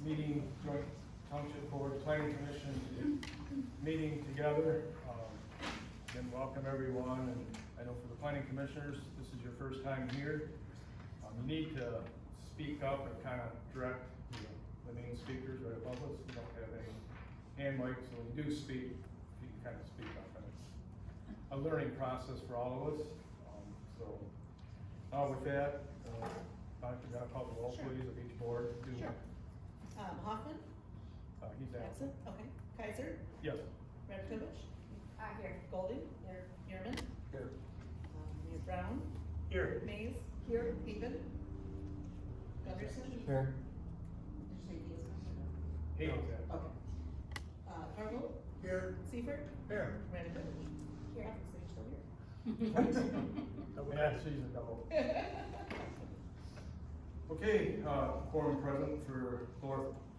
meeting, joint Township Board Planning Commission meeting together. Again, welcome everyone, and I know for the planning commissioners, this is your first time here. You need to speak up and kind of direct the main speakers right above us. We don't have any hand mics, so when you do speak, you can kind of speak up. And it's a learning process for all of us. With that, you got to call the roll, Sure. please, of each board. Sure. Hoffman? He's Absent, absent. okay. Kaiser? Yes. Radkovich? Here. Golding? Here. Yearman? Here. Mayor Brown? Here. Mays? Here. Even? Gunderson? Here. Did you say Hey, Dees? Okay. Carlo? Here. Seifert? Here. Radkovich? Here. So you're still here. Yeah, she's a double. Okay, quorum present for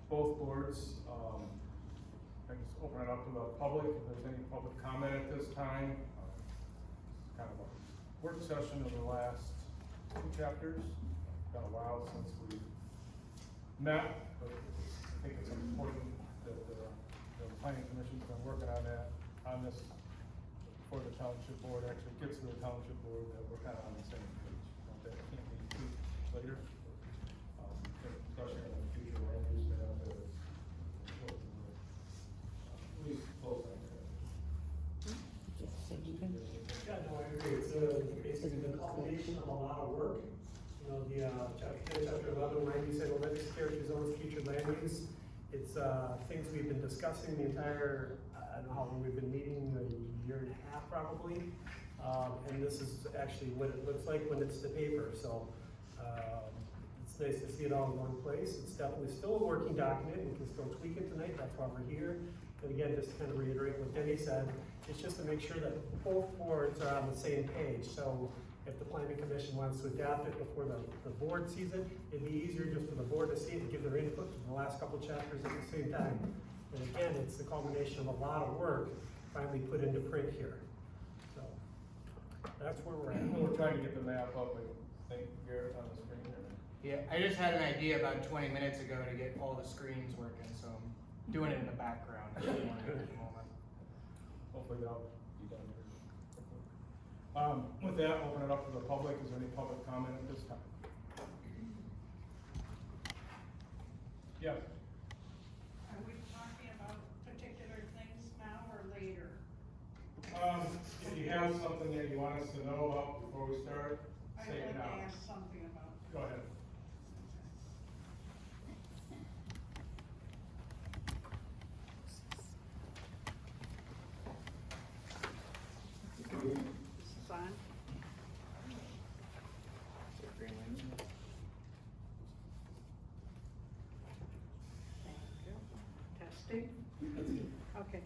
both boards. I just open it up to the public, if there's any public comment at this time. It's kind of a work session of the last 2 chapters. Been a while since we met, but I think it's important that the planning commission's been working on this before the township board actually gets to the township board, that we're kind of on the same page. That can't be tweaked later, especially in the future land use map. Please close that. Yeah, no, I agree. It's basically the culmination of a lot of work. You know, the chapter 10, chapter 11, land use and land use character zones, future land use. It's things we've been discussing the entire, I don't know how long we've been meeting, a year and a half probably. And this is actually what it looks like when it's the paper. So it's nice to see it all in one place. It's definitely still a working document. We can still tweak it tonight. That's why we're here. And again, just to kind of reiterate what Denny said, it's just to make sure that both boards are on the same page. So if the planning commission wants to adapt it before the board sees it, it'd be easier just for the board to see it and give their input to the last couple chapters at the same time. And again, it's the culmination of a lot of work finally put into print here. So that's where we're at. We're trying to get the map up, and thank Garrett on the screen here. Yeah, I just had an idea about 20 minutes ago to get all the screens working, so I'm doing it in the background at the moment. Hopefully that'll be done here. With that, open it up to the public. Is there any public comment at this time? Yes. Are we talking about particular things now or later? If you have something that you want us to know about before we start, I'd say it like now. to ask something about. Go ahead. This is on. Thank you. Testing. Okay,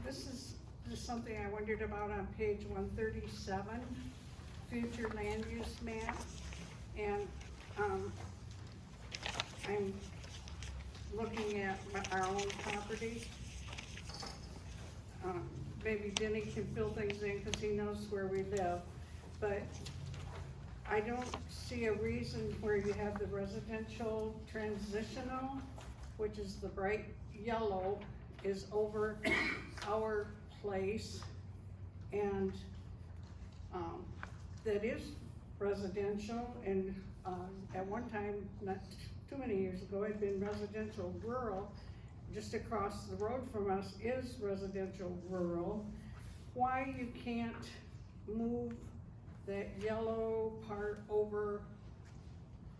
this is something I wondered about on page 137, future land use map. And, I'm looking at our own property. Maybe Denny can fill things in because he knows where we live, but I don't see a reason where you have the residential transitional, which is the bright yellow, is over our place, and, that is residential, and, at one time, not too many years ago, it had been residential rural. Just across the road from us is residential rural. Why you can't move that yellow part over,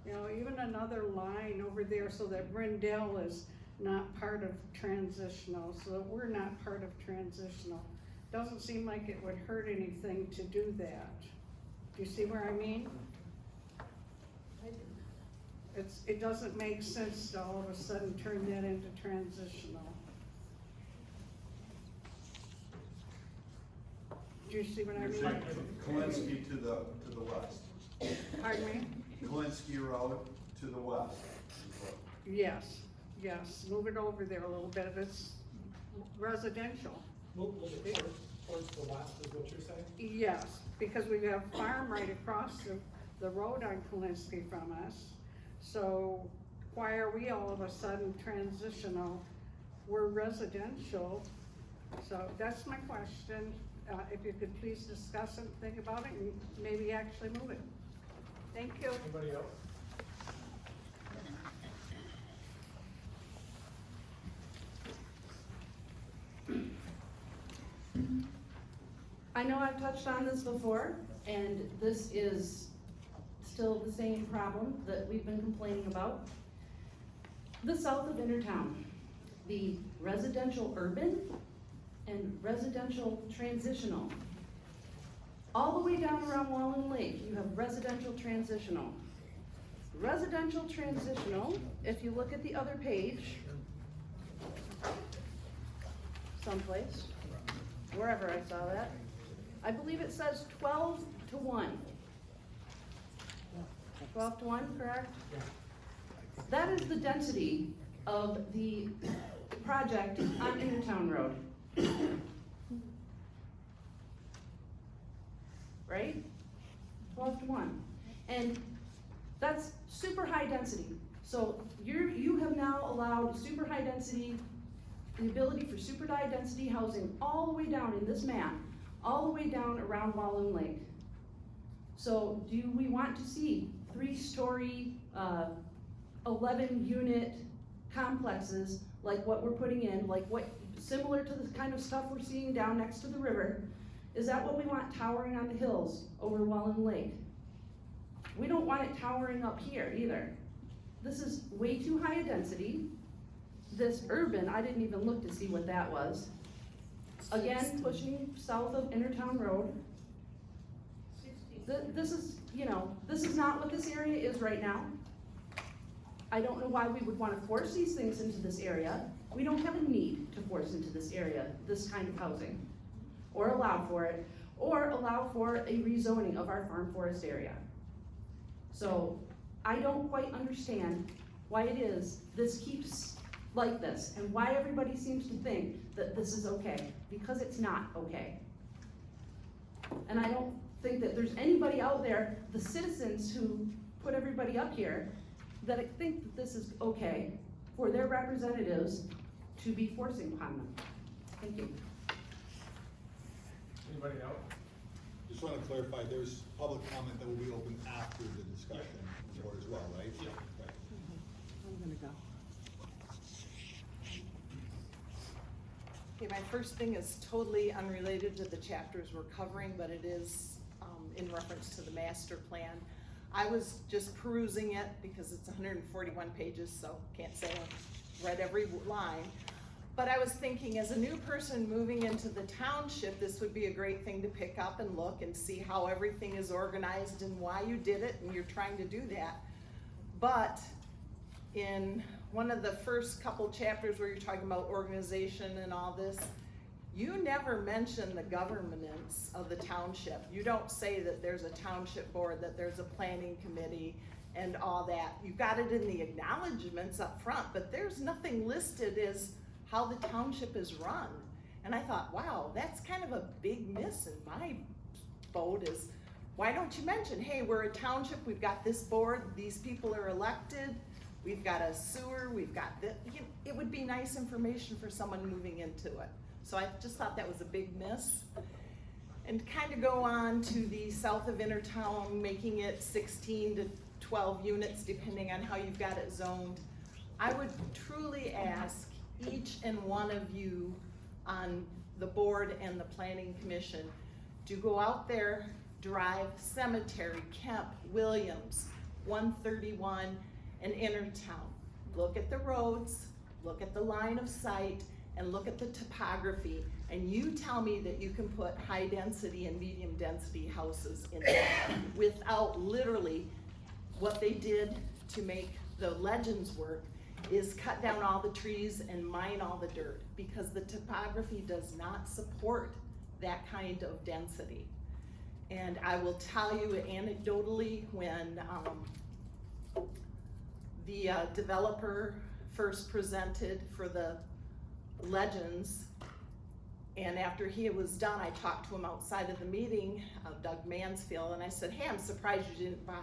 you know, even another line over there so that Brindell is not part of transitional, so that we're not part of transitional. Doesn't seem like it would hurt anything to do that. Do you see where I mean? It doesn't make sense to all of a sudden turn that into transitional. Do you see what I You're mean? saying Kalinsky to the west. Pardon me? Kalinsky Road to the west. Yes, move it over there a little bit, it's residential. Move it towards the west is what you're saying? Yes, because we have farm right across the road on Kalinsky from us. So why are we all of a sudden transitional? We're residential, so that's my question. If you could please discuss and think about it and maybe actually move it. Thank you. Anybody else? I know I've touched on this before, and this is still the same problem that we've been complaining about. The south of Intertown, the residential urban and residential transitional. All the way down around Wallen Lake, you have residential transitional. Residential transitional, if you look at the other page, someplace, wherever I saw that, I believe it says 12-1. 12-1, correct? That is the density of the project on Intertown Road. Right? 12-1. And that's super high density. So you have now allowed super high density, the ability for super high density housing all the way down in this map, all the way down around Wallen Lake. So do we want to see 3-story, 11-unit complexes like what we're putting in, like what, similar to the kind of stuff we're seeing down next to the river? Is that what we want towering on the hills over Wallen Lake? We don't want it towering up here either. This is way too high a density. This urban, I didn't even look to see what that was. Again, pushing south of Intertown Road. This is, this is not what this area is right now. I don't know why we would want to force these things into this area. We don't have a need to force into this area, this kind of housing, or allow for it, or allow for a rezoning of our farm forest area. So I don't quite understand why it is this keeps like this, and why everybody seems to think that this is okay, because it's not okay. And I don't think that there's anybody out there, the citizens who put everybody up here, that think that this is okay for their representatives to be forcing upon them. Thank you. Anybody else? Just want to clarify, there's public comment that will be open after the discussion board as well, right? Yeah. Right. I'm gonna go. Okay, my first thing is totally unrelated to the chapters we're covering, but it is in reference to the master plan. I was just perusing it because it's 141 pages, so can't say I've read every line. But I was thinking, as a new person moving into the township, this would be a great thing to pick up and look and see how everything is organized and why you did it, and you're trying to do that. But in one of the first couple chapters where you're talking about organization and all this, you never mention the governance of the township. You don't say that there's a township board, that there's a planning committee and all that. You've got it in the acknowledgements up front, but there's nothing listed as how the township is run. And I thought, wow, that's kind of a big miss in my boat, is why don't you mention, hey, we're a township, we've got this board, these people are elected, we've got a sewer, we've got this. It would be nice information for someone moving into it. So I just thought that was a big miss. And kind of go on to the south of Intertown, making it 16 to 12 units, depending on how you've got it zoned. I would truly ask each and one of you on the board and the planning commission to go out there, drive Cemetery, Kemp, Williams, 131, and Intertown. Look at the roads, look at the line of sight, and look at the topography, and you tell me that you can put high density and medium density houses in there without literally what they did to make the Legends work is cut down all the trees and mine all the dirt, because the topography does not support that kind of density. And I will tell you anecdotally, when the developer first presented for the Legends, and after he was done, I talked to him outside of the meeting, Doug Mansfield, and I said, hey, I'm surprised you didn't buy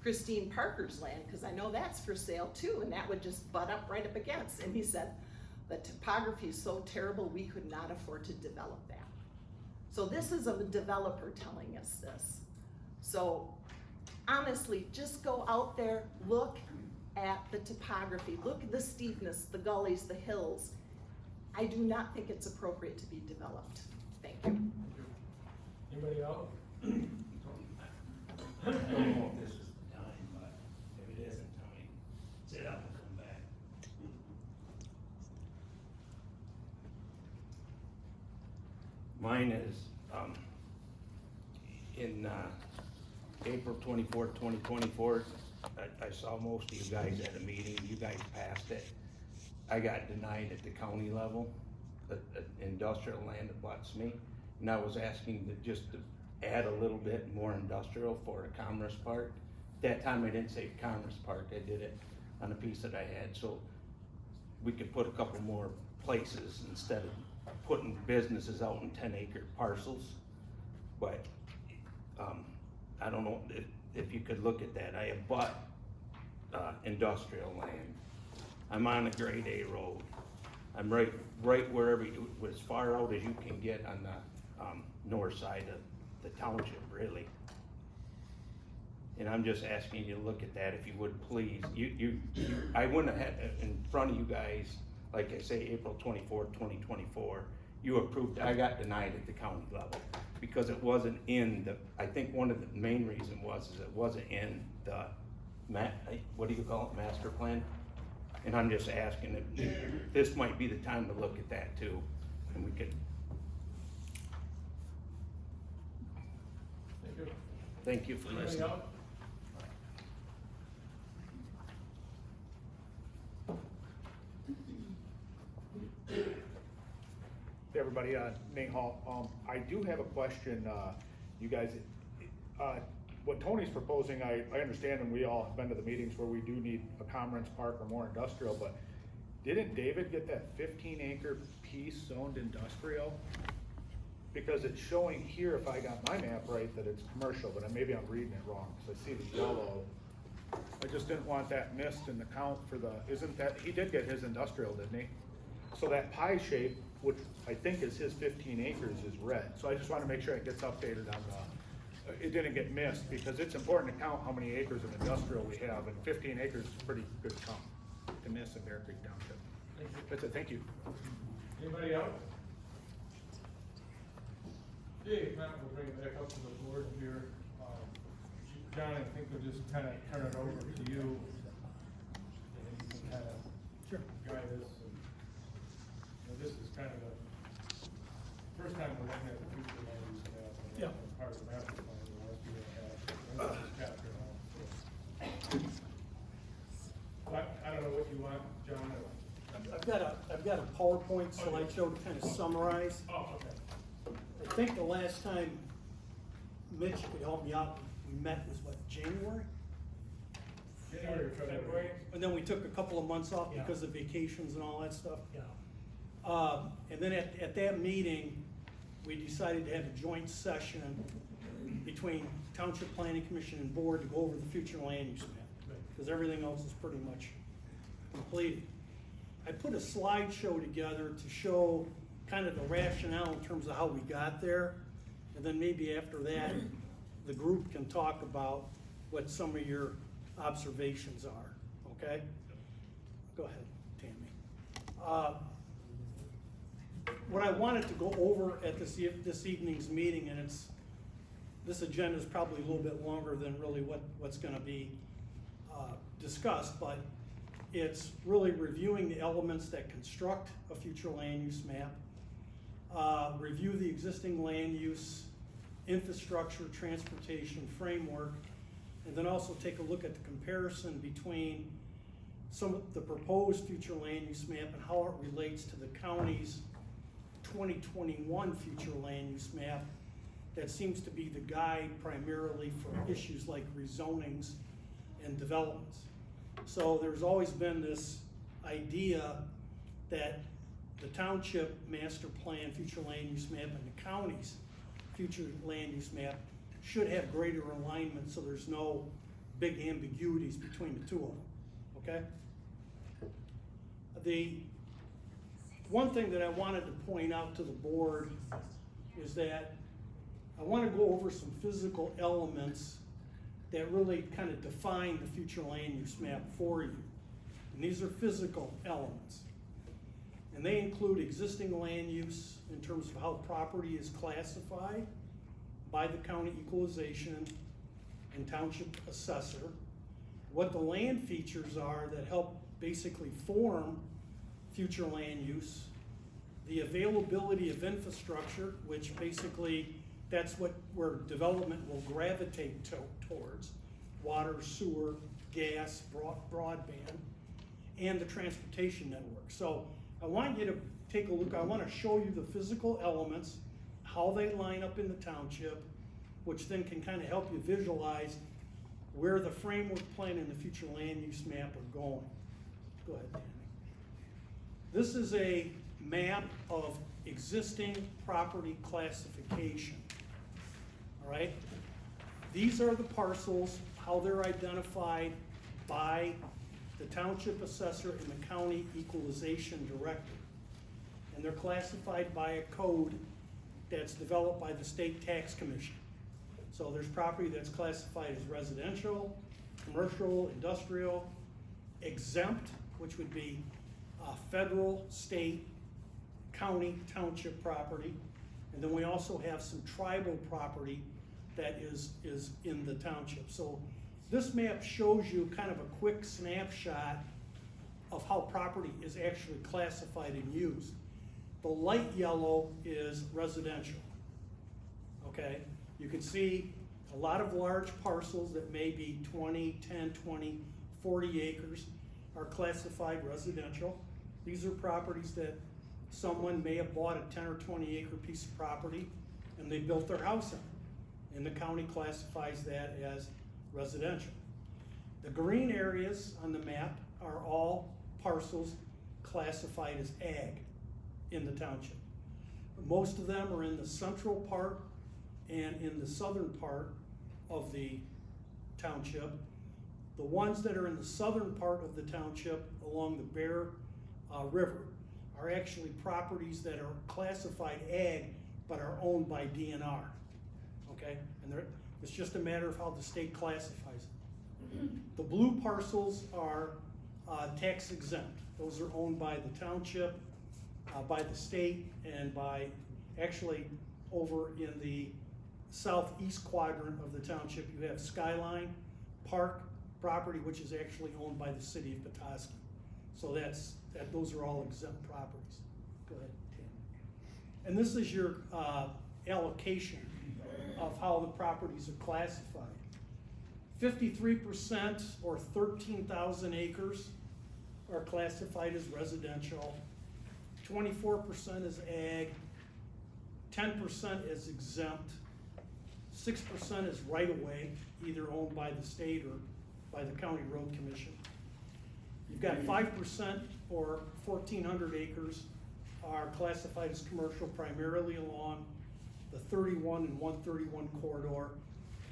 Christine Parker's land, cause I know that's for sale too, and that would just butt up right up against, and he said, the topography is so terrible, we could not afford to develop that. So this is a developer telling us this. So honestly, just go out there, look at the topography, look at the steepness, the gullies, the hills. I do not think it's appropriate to be developed. Thank you. Anybody else? I don't know if this is the time, but if it isn't, Tony, sit up and come back. Mine is, in, April 24th, 2024, I saw most of you guys at a meeting, you guys passed it. I got denied at the county level, industrial land abuts me, and I was asking to add a little bit more industrial for a commerce park. That time I didn't say commerce park, I did it on a piece that I had, so we could put a couple more places instead of putting businesses out in 10-acre parcels. But, I don't know if you could look at that. I abut, industrial land. I'm on a grade A road. I'm right wherever as far out as you can get on the, north side of the township, really. And I'm just asking you to look at that if you would, please. I wouldn't have had in front of you guys, like I say, April 24th, 2024, you approved, I got denied at the county level because it wasn't in the, I think one of the main reason is it wasn't in the, what do you call it, master plan? And I'm just asking if this might be the time to look at that too, and we could. Thank you. Thank you for Anybody listening. else? Hey everybody, Nate Hall. I do have a question, you guys, what Tony's proposing, I understand, and we all have been to the meetings where we do need a commerce park or more industrial, but didn't David get that 15-acre piece zoned industrial? Because it's showing here, if I got my map right, that it's commercial, but maybe I'm reading it wrong, because I see the yellow. I just didn't want that missed in the count for the, isn't that, he did get his industrial, didn't he? So that pie shape, which I think is his 15 acres, is red. So I just want to make sure it gets updated on the, it didn't get missed, because it's important to count how many acres of industrial we have, and 15 acres is a pretty good count to miss in Bear Creek Township. That's it, thank you. Anybody else? Okay, if not, we'll bring it back up to the board here. John, I think we'll just kind of turn it over to you. And you can kind of guide us. And, this is kind of the first time we're looking at the future land use map. And Yeah. part of the master plan, we'll ask you to have this chapter now. So. But I don't know what you want, John. I've got a PowerPoint slideshow to kind of summarize. Oh, okay. I think the last time Mitch could help me out, we met was what, January? January, February. And then we took a couple of months off Yeah. because of vacations and all that stuff. Yeah. And then at that meeting, we decided to have a joint session between Township Planning Commission and Board to go over the future land use map, because everything else is pretty much completed. I put a slideshow together to show kind of the rationale in terms of how we got there, and then maybe after that, the group can talk about what some of your observations are, okay? Go ahead, Tammy. What I wanted to go over at this evening's meeting, and this agenda is probably a little bit longer than really what's gonna be discussed, but it's really reviewing the elements that construct a future land use map, review the existing land use, infrastructure, transportation framework, and then also take a look at the comparison between some of the proposed future land use map and how it relates to the county's 2021 future land use map that seems to be the guide primarily for issues like rezonings and developments. So there's always been this idea that the Township Master Plan future land use map and the county's future land use map should have greater alignment, so there's no big ambiguities between the two of them, okay? The one thing that I wanted to point out to the board is that I want to go over some physical elements that really kind of define the future land use map for you. And these are physical elements. And they include existing land use in terms of how property is classified by the county equalization and township assessor, what the land features are that help basically form future land use, the availability of infrastructure, which basically that's where development will gravitate towards, water, sewer, gas, broadband, and the transportation network. So I want you to take a look. I want to show you the physical elements, how they line up in the township, which then can kind of help you visualize where the framework plan and the future land use map are going. Go ahead, Tammy. This is a map of existing property classification. All right? These are the parcels, how they're identified by the township assessor and the county equalization director. And they're classified by a code that's developed by the state tax commission. So there's property that's classified as residential, commercial, industrial, exempt, which would be federal, state, county, township property. And then we also have some tribal property that is in the township. So this map shows you kind of a quick snapshot of how property is actually classified and used. The light yellow is residential, okay? You can see a lot of large parcels that may be 20, 10, 20, 40 acres are classified residential. These are properties that someone may have bought a 10 or 20 acre piece of property and they built their house on it. And the county classifies that as residential. The green areas on the map are all parcels classified as ag in the township. Most of them are in the central part and in the southern part of the township. The ones that are in the southern part of the township along the Bear River are actually properties that are classified ag but are owned by DNR, okay? And it's just a matter of how the state classifies it. The blue parcels are tax exempt. Those are owned by the township, by the state, and by actually over in the southeast quadrant of the township, you have Skyline Park property, which is actually owned by the city of Petoskey. So those are all exempt properties. Go ahead, Tim. And this is your allocation of how the properties are classified. 53% or 13,000 acres are classified as residential. 24% is ag. 10% is exempt. 6% is right-of-way, either owned by the state or by the county road commission. You've got 5% or 1,400 acres are classified as commercial, primarily along the 31 and 131 corridor.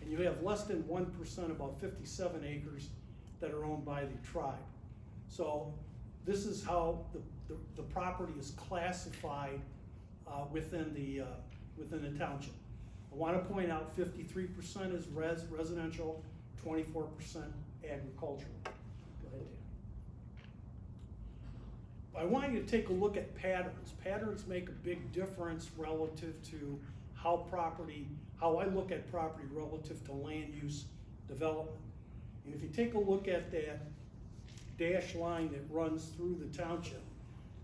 And you have less than 1%, about 57 acres, that are owned by the tribe. So this is how the property is classified within the township. I want to point out 53% is residential, 24% agricultural. Go ahead, Dan. I want you to take a look at patterns. Patterns make a big difference relative to how I look at property relative to land use development. And if you take a look at that dashed line that runs through the township,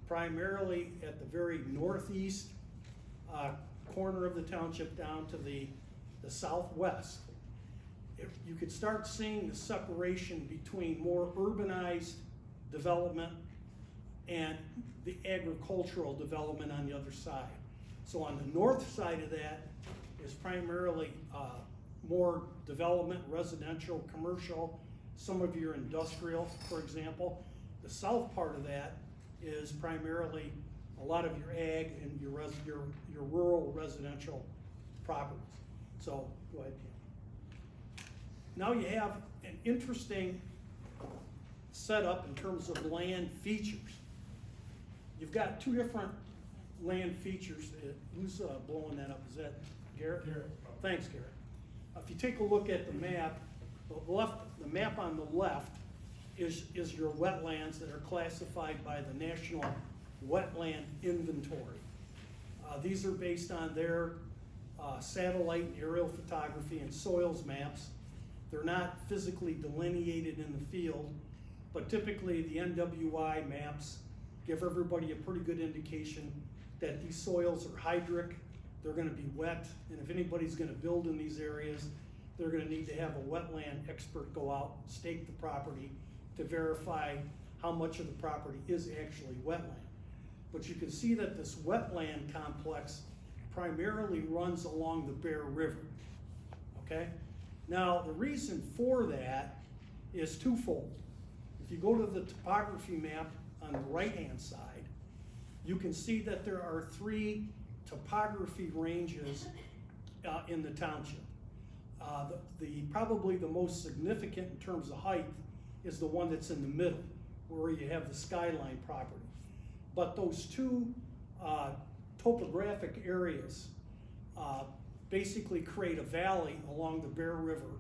primarily at the very northeast corner of the township down to the southwest, you could start seeing the separation between more urbanized development and the agricultural development on the other side. So on the north side of that is primarily more development, residential, commercial, some of your industrial, for example. The south part of that is primarily a lot of your ag and your rural residential properties. So go ahead, Tim. now you have an interesting setup in terms of land features. You've got two different land features. Who's blowing that up? Is that Garrett? Garrett. Thanks, Garrett. If you take a look at the map, the map on the left is your wetlands that are classified by the National Wetland Inventory. These are based on their satellite and aerial photography and soils maps. They're not physically delineated in the field, but typically the NWI maps give everybody a pretty good indication that these soils are hydric, they're gonna be wet, and if anybody's gonna build in these areas, they're gonna need to have a wetland expert go out, stake the property to verify how much of the property is actually wetland. But you can see that this wetland complex primarily runs along the Bear River, okay? Now, the reason for that is twofold. If you go to the topography map on the right-hand side, you can see that there are three topography ranges in the township. Probably the most significant in terms of height is the one that's in the middle, where you have the skyline property. But those two topographic areas basically create a valley along the Bear River,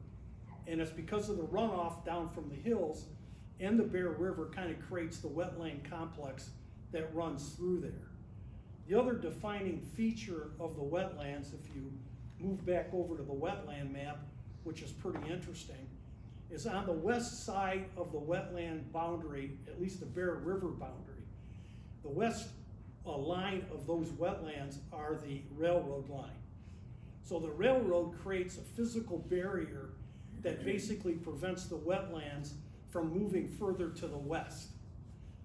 and it's because of the runoff down from the hills, and the Bear River kind of creates the wetland complex that runs through there. The other defining feature of the wetlands, if you move back over to the wetland map, which is pretty interesting, is on the west side of the wetland boundary, at least the Bear River boundary, the west line of those wetlands are the railroad line. So the railroad creates a physical barrier that basically prevents the wetlands from moving further to the west.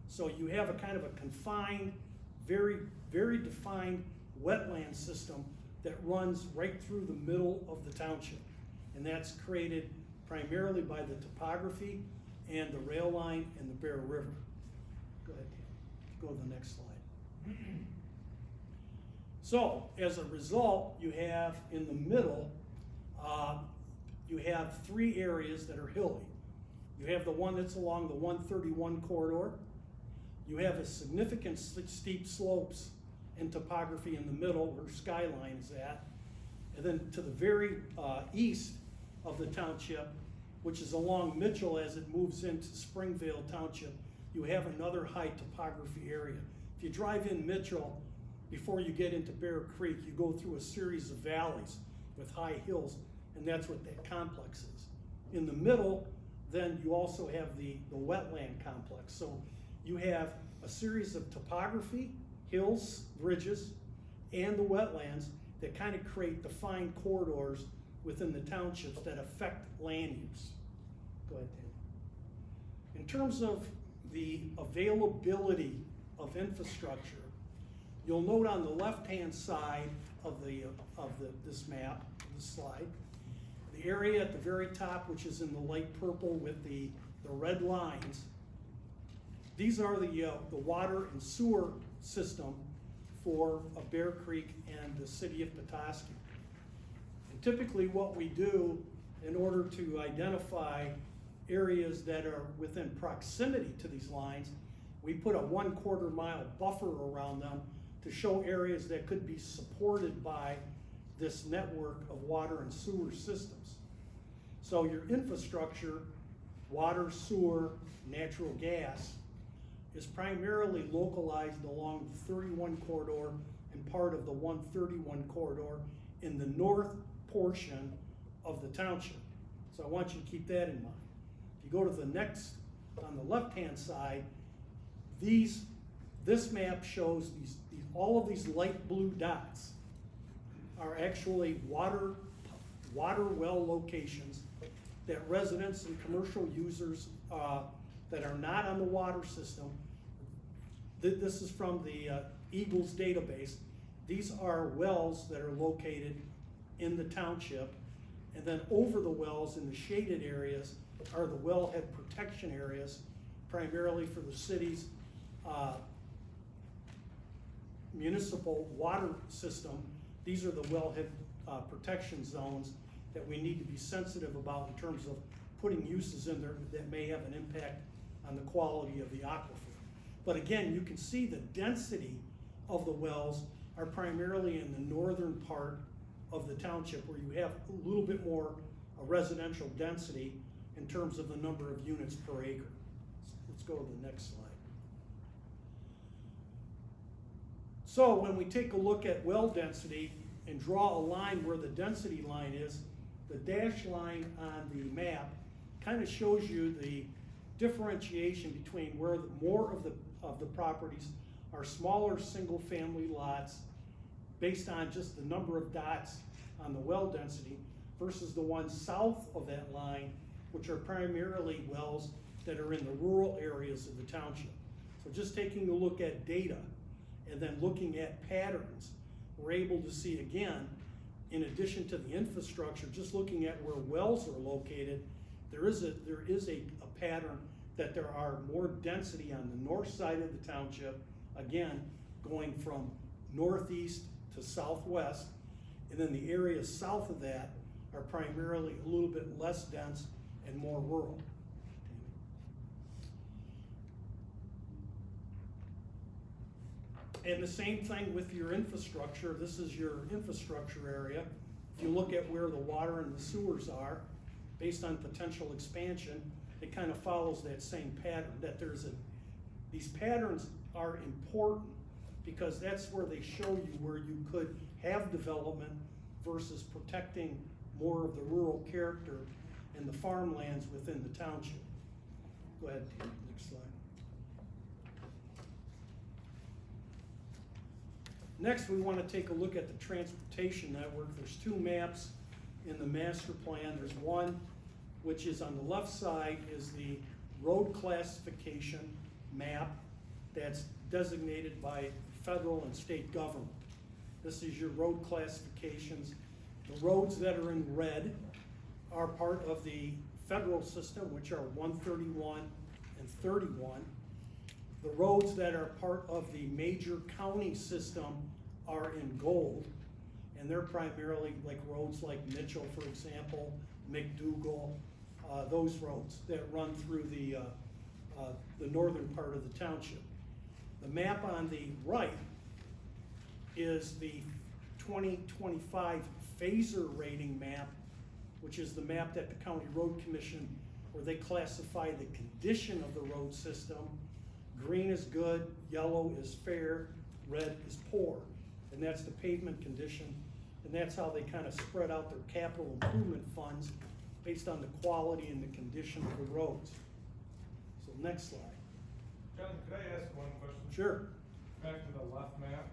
So you have a kind of a confined, very, very defined wetland system that runs right through the middle of the township. And that's created primarily by the topography and the rail line and the Bear River. Go ahead, Tam. Go to the next slide. So, as a result, you have in the middle, you have three areas that are hilly. You have the one that's along the 131 corridor. You have a significant steep slopes and topography in the middle where skyline is at. And then to the very east of the township, which is along Mitchell as it moves into Springvale Township, you have another high topography area. If you drive in Mitchell, before you get into Bear Creek, you go through a series of valleys with high hills, and that's what that complex is. In the middle, then you also have the wetland complex. So you have a series of topography, hills, ridges, and the wetlands that kind of create defined corridors within the townships that affect land use. Go ahead, Dan. In terms of the availability of infrastructure, you'll note on the left-hand side of this map, this slide, the area at the very top, which is in the light purple with the red lines, these are the water and sewer system for Bear Creek and the city of Petoskey. And typically what we do in order to identify areas that are within proximity to these lines, we put a 1/4 mile buffer around them to show areas that could be supported by this network of water and sewer systems. So your infrastructure, water, sewer, natural gas, is primarily localized along the 31 corridor and part of the 131 corridor in the north portion of the township. So I want you to keep that in mind. If you go to the next, on the left-hand side, this map shows all of these light blue dots are actually water well locations that residents and commercial users that are not on the water system. This is from the Eagles database. These are wells that are located in the township, and then over the wells in the shaded areas are the wellhead protection areas, primarily for the city's municipal water system. These are the wellhead protection zones, that we need to be sensitive about in terms of putting uses in there that may have an impact on the quality of the aquifer. But again, you can see the density of the wells are primarily in the northern part of the township, where you have a little bit more residential density in terms of the number of units per acre. Let's go to the next slide. So when we take a look at well density and draw a line where the density line is, the dashed line on the map kind of shows you the differentiation between where more of the properties are smaller single-family lots based on just the number of dots on the well density versus the ones south of that line, which are primarily wells that are in the rural areas of the township. So just taking a look at data and then looking at patterns, we're able to see again, in addition to the infrastructure, just looking at where wells are located, there is a pattern that there are more density on the north side of the township, again, going from northeast to southwest, and then the areas south of that are primarily a little bit less dense and more rural. And the same thing with your infrastructure. This is your infrastructure area. If you look at where the water and the sewers are, based on potential expansion, it kind of follows that same pattern, that these patterns are important because that's where they show you where you could have development versus protecting more of the rural character and the farmlands within the township. Go ahead, Tim, next slide. Next, we want to take a look at the transportation network. There's two maps in the master plan. There's one which is on the left side is the road classification map that's designated by federal and state government. This is your road classifications. The roads that are in red are part of the federal system, which are 131 and 31. The roads that are part of the major county system are in gold, and they're primarily like roads like Mitchell, for example, McDougal, those roads that run through the northern part of the township. The map on the right is the 2025 phaser rating map, which is the map that the County Road Commission, where they classify the condition of the road system. Green is good, yellow is fair, red is poor. And that's the pavement condition. And that's how they kind of spread out their capital improvement funds based on the quality and the condition of the roads. So next slide. John, could I ask one question? Sure. Back to the left map.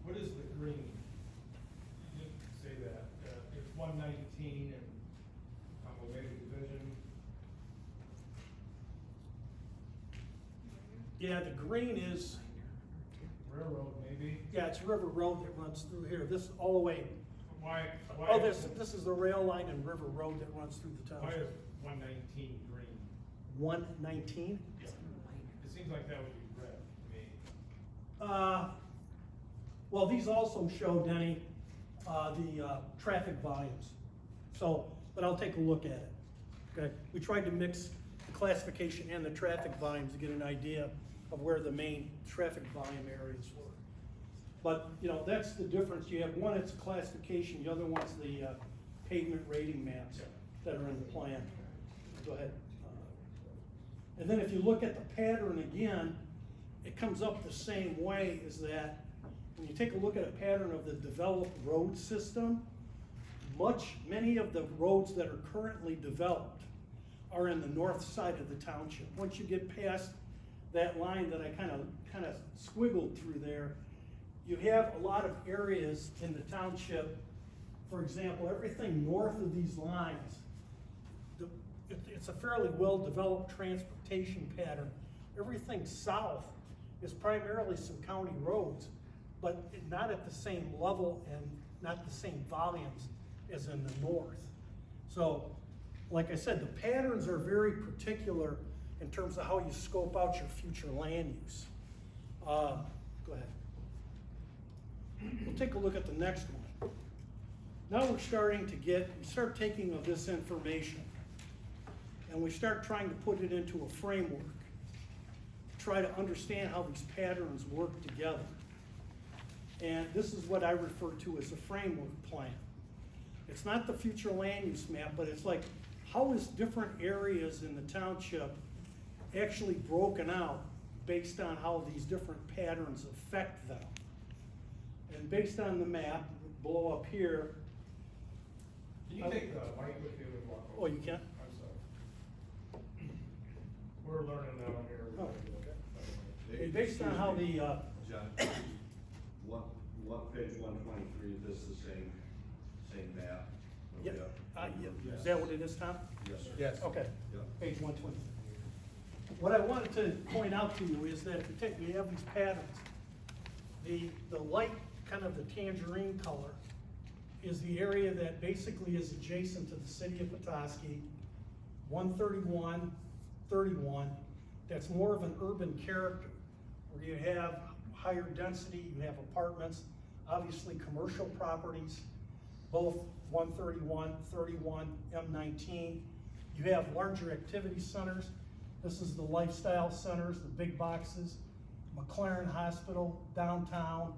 What is the green? You didn't say that. It's 119 and Convalescent Division. Yeah, the green is, Railroad, maybe? yeah, it's River Road that runs through here. This all the way. Why? Oh, this is the rail line and River Road that runs through the Why township. is 119 green? 119? It seems like that would be red to me. Well, these also show, Denny, the traffic volumes. So, but I'll take a look at it, okay? We tried to mix the classification and the traffic volumes to get an idea of where the main traffic volume areas were. But, you know, that's the difference. You have one, it's classification, the other one's the pavement rating maps that are in the plan. Go ahead. And then if you look at the pattern again, it comes up the same way, is that when you take a look at a pattern of the developed road system, many of the roads that are currently developed are in the north side of the township. Once you get past that line that I kind of squiggled through there, you have a lot of areas in the township. For example, everything north of these lines, it's a fairly well-developed transportation pattern. Everything south is primarily some county roads, but not at the same level and not the same volumes as in the north. So, like I said, the patterns are very particular in terms of how you scope out your future land use. Go ahead. We'll take a look at the next one. Now we're starting to we start taking of this information and we start trying to put it into a framework, try to understand how these patterns work together. And this is what I refer to as a framework plan. It's not the future land use map, but it's like, how is different areas in the township actually broken out based on how these different patterns affect them? And based on the map, below up here. Can you take the mic with you and walk over? Oh, you can? I'm sorry. We're learning down here. Oh, okay. And based on how the, John, page 123, is this the same map? yeah, Yeah. is that what it is, Tom? Yes, sir. Yes. Okay, Yeah. page 120. What I wanted to point out to you is that if you have these patterns, the light, kind of the tangerine color, is the area that basically is adjacent to the city of Petoskey, 131, 31, that's more of an urban character, where you have higher density, you have apartments, obviously commercial properties, both 131, 31, M19. You have larger activity centers. This is the lifestyle centers, the big boxes, McLaren Hospital, downtown.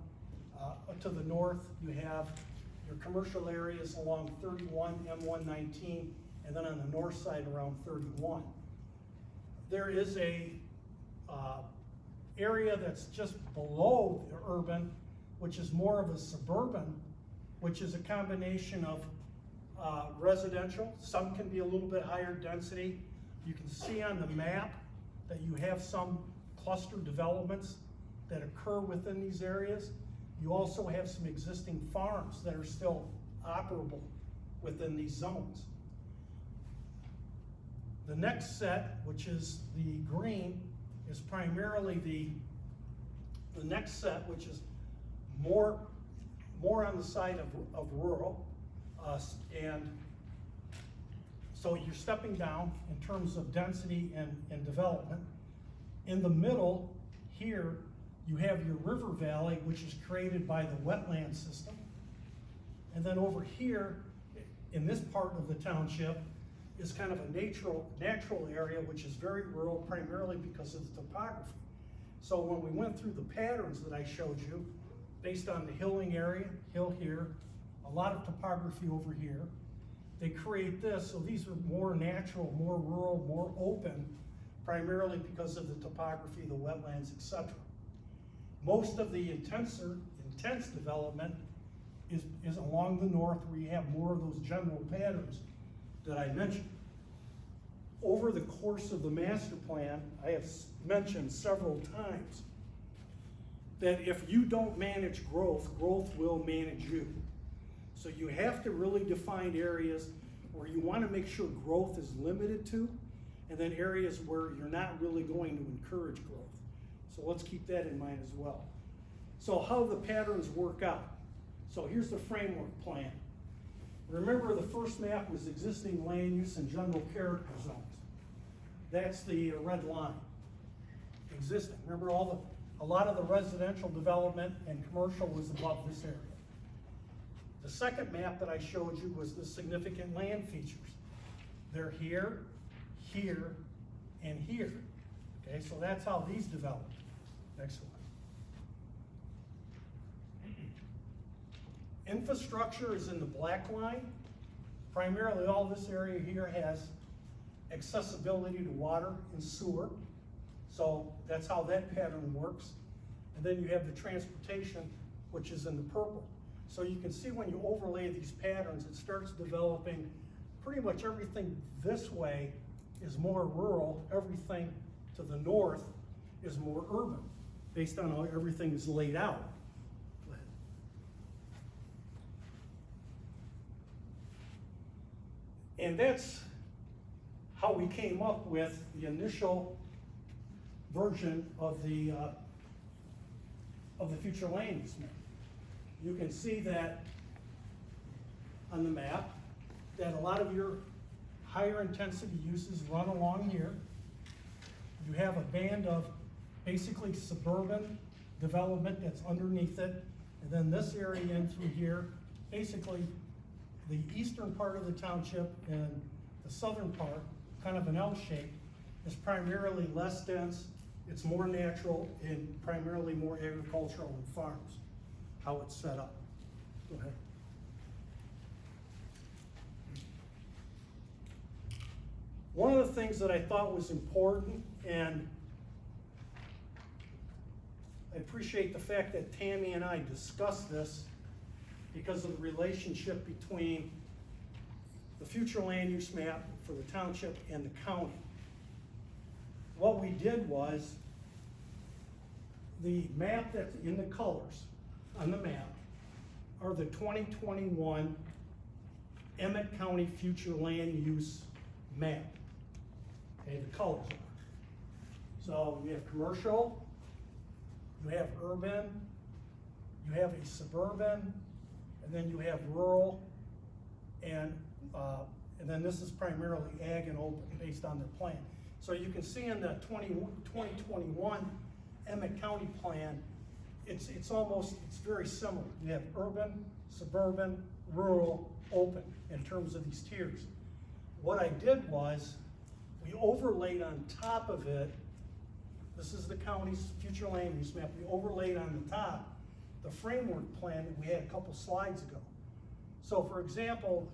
To the north, you have your commercial areas along 31, M119, and then on the north side around 31. There is a area that's just below the urban, which is more of a suburban, which is a combination of residential. Some can be a little bit higher density. You can see on the map that you have some cluster developments that occur within these areas. You also have some existing farms that are still operable within these zones. The next set, which is the green, is primarily the next set, which is more on the side of rural. And so you're stepping down in terms of density and development. In the middle here, you have your river valley, which is created by the wetland system. And then over here, in this part of the township, is kind of a natural area, which is very rural, primarily because of the topography. So when we went through the patterns that I showed you, based on the hilling area, hill here, a lot of topography over here, they create this, so these are more natural, more rural, more open, primarily because of the topography, the wetlands, etc. Most of the intense development is along the north, where you have more of those general patterns that I mentioned. Over the course of the master plan, I have mentioned several times that if you don't manage growth, growth will manage you. So you have to really define areas where you want to make sure growth is limited to, and then areas where you're not really going to encourage growth. So let's keep that in mind as well. So how the patterns work out. So here's the framework plan. Remember, the first map was existing land use and general character zones. That's the red line, existing. Remember, a lot of the residential development and commercial was above this area. The second map that I showed you was the significant land features. They're here, here, and here. Okay, so that's how these developed. Next one. Infrastructure is in the black line. Primarily all this area here has accessibility to water and sewer. So that's how that pattern works. And then you have the transportation, which is in the purple. So you can see when you overlay these patterns, it starts developing pretty much everything this way is more rural, everything to the north is more urban, based on how everything is laid out. Go ahead. And that's how we came up with the initial version of the future land use map. You can see that on the map that a lot of your higher intensity uses run along here. You have a band of basically suburban development that's underneath it, and then this area in through here basically the eastern part of the township and the southern part, kind of an L shape, is primarily less dense, it's more natural, and primarily more agricultural and farms, how it's set up. Go ahead. One of the things that I thought was important, and I appreciate the fact that Tammy and I discussed this because of the relationship between the future land use map for the township and the county. What we did was, the map that's in the colors on the map are the 2021 Emmett County future land use map. Okay, the colors are. So you have commercial, you have urban, you have a suburban, and then you have rural, and then this is primarily ag and open based on their plan. So you can see in the 2021 Emmett County plan, it's very similar. You have urban, suburban, rural, open in terms of these tiers. What I did was, we overlaid on top of it, this is the county's future land use map, we overlaid on the top the framework plan that we had a couple slides ago. So for example,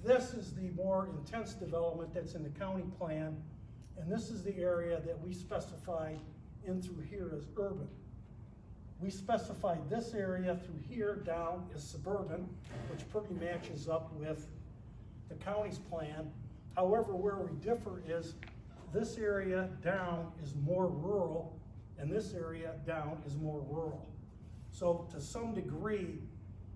this is the more intense development that's in the county plan, and this is the area that we specified in through here as urban. We specified this area through here down as suburban, which pretty matches up with the county's plan. However, where we differ is this area down is more rural, and this area down is more rural. So to some degree,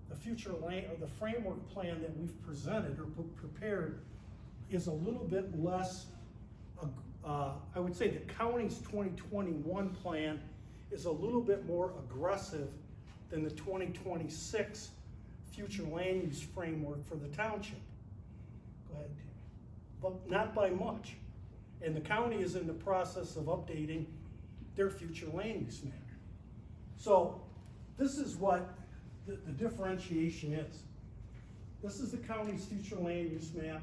the future land, or the framework plan that we've presented or prepared is a little bit less, I would say the county's 2021 plan is a little bit more aggressive than the 2026 future land use framework for the township. Go ahead, Tammy. But not by much. And the county is in the process of updating their future land use map. So this is what the differentiation is. This is the county's future land use map.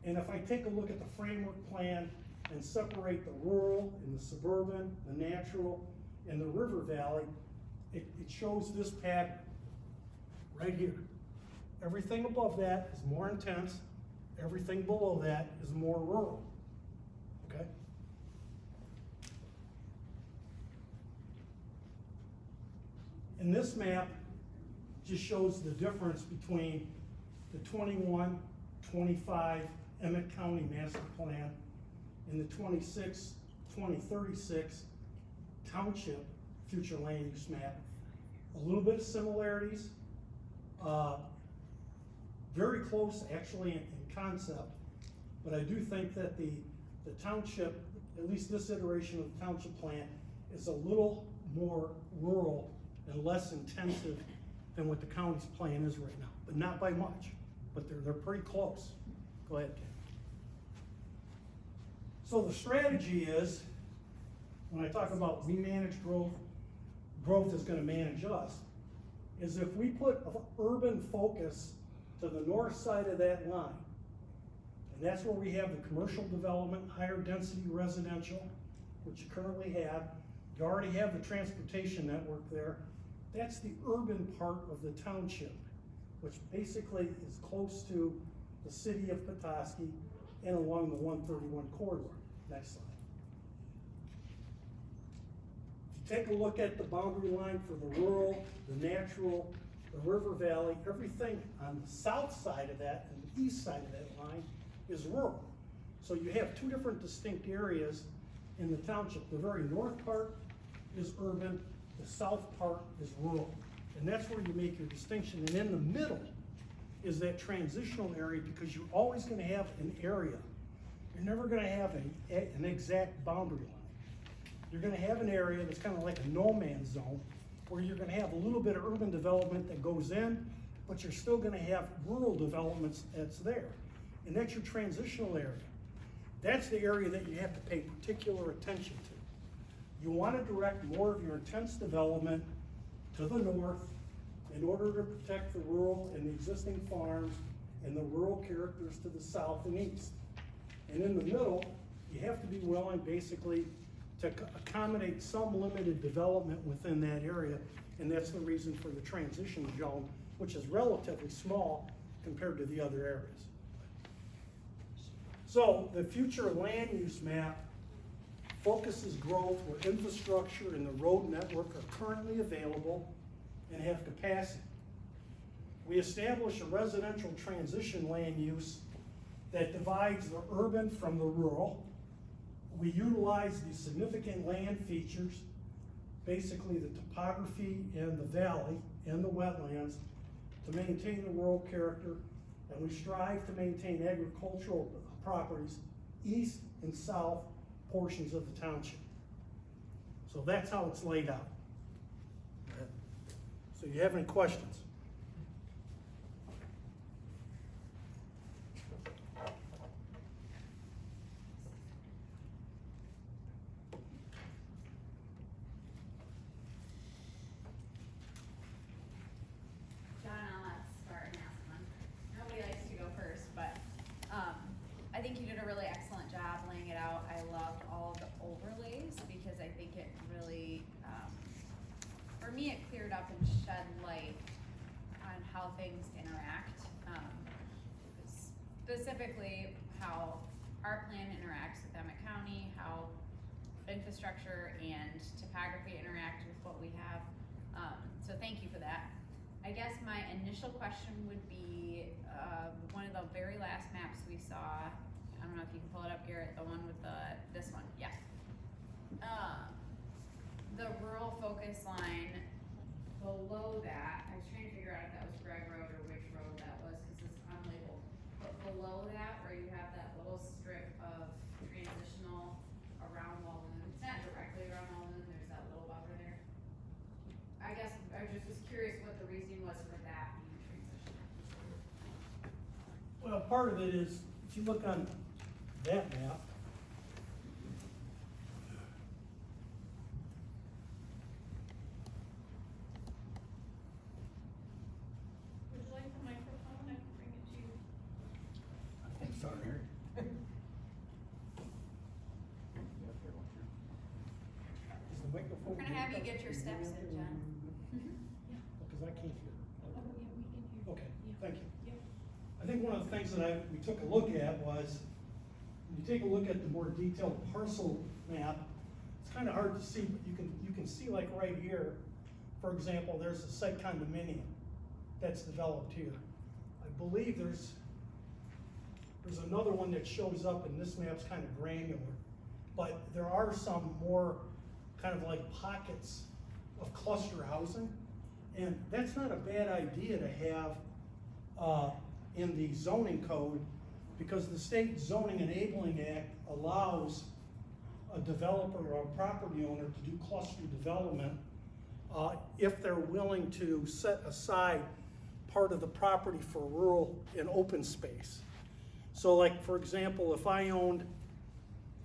And if I take a look at the framework plan and separate the rural and the suburban, the natural, and the river valley, it shows this pattern right here. Everything above that is more intense. Everything below that is more rural, okay? And this map just shows the difference between the 21-25 Emmett County Master Plan and the 26-2036 Township Future Land Use Map. A little bit of similarities, very close actually in concept, but I do think that the township, at least this iteration of the township plan, is a little more rural and less intensive than what the county's plan is right now, but not by much, but they're pretty close. Go ahead, Ken. So the strategy is, when I talk about we manage growth, growth is gonna manage us, is if we put an urban focus to the north side of that line, and that's where we have the commercial development, higher density residential, which you currently have. You already have the transportation network there. That's the urban part of the township, which basically is close to the city of Petoskey and along the 131 corridor. Next slide. If you take a look at the boundary line for the rural, the natural, the river valley, everything on the south side of that and the east side of that line is rural. So you have two different distinct areas in the township. The very north part is urban, the south part is rural. And that's where you make your distinction. And in the middle is that transitional area, because you're always gonna have an area. You're never gonna have an exact boundary line. You're gonna have an area that's kind of like a no man's zone, where you're gonna have a little bit of urban development that goes in, but you're still gonna have rural developments that's there. And that's your transitional area. That's the area that you have to pay particular attention to. You wanna direct more of your intense development to the north in order to protect the rural and the existing farms and the rural characters to the south and east. And in the middle, you have to be willing basically to accommodate some limited development within that area, and that's the reason for the transition zone, which is relatively small compared to the other areas. So the future land use map focuses growth where infrastructure and the road network are currently available and have capacity. We establish a residential transition land use that divides the urban from the rural. We utilize the significant land features, basically the topography and the valley and the wetlands, to maintain the rural character, and we strive to maintain agricultural properties east and south portions of the township. So that's how it's laid out. So you have any questions? John, I'll start and ask one. Nobody likes to go first, but I think you did a really excellent job laying it out. I loved all of the overlays because I think it really, for me, it cleared up and shed light on how things interact. Specifically, how our plan interacts with Emmett County, how infrastructure and topography interact with what we have. So thank you for that. I guess my initial question would be, one of the very last maps we saw, I don't know if you can pull it up, Garrett, the one with this one, yeah. The rural focus line below that, I was trying to figure out if that was Greg Road or which road that was, cause it's unlabeled. But below that, where you have that little strip of transitional around Walden, it's not directly around Walden, there's that little buffer there. I guess I just was curious what the reasoning was for that being transition. Well, part of it is, if you look on that map, Would you like the microphone? I can bring it to you. I'm sorry. Is the microphone? We're gonna have you get your steps in, John. Because I can't hear. Oh, yeah, we can hear. Okay, thank you. Yep. I think one of the things that we took a look at was, when you take a look at the more detailed parcel map, it's kind of hard to see, but you can see like right here, for example, there's a site condominium that's developed here. I believe there's another one that shows up, and this map's kind of granular, but there are some more kind of like pockets of cluster housing, and that's not a bad idea to have in the zoning code, because the State Zoning Enabling Act allows a developer or a property owner to do cluster development if they're willing to set aside part of the property for rural and open space. So like, for example, if I owned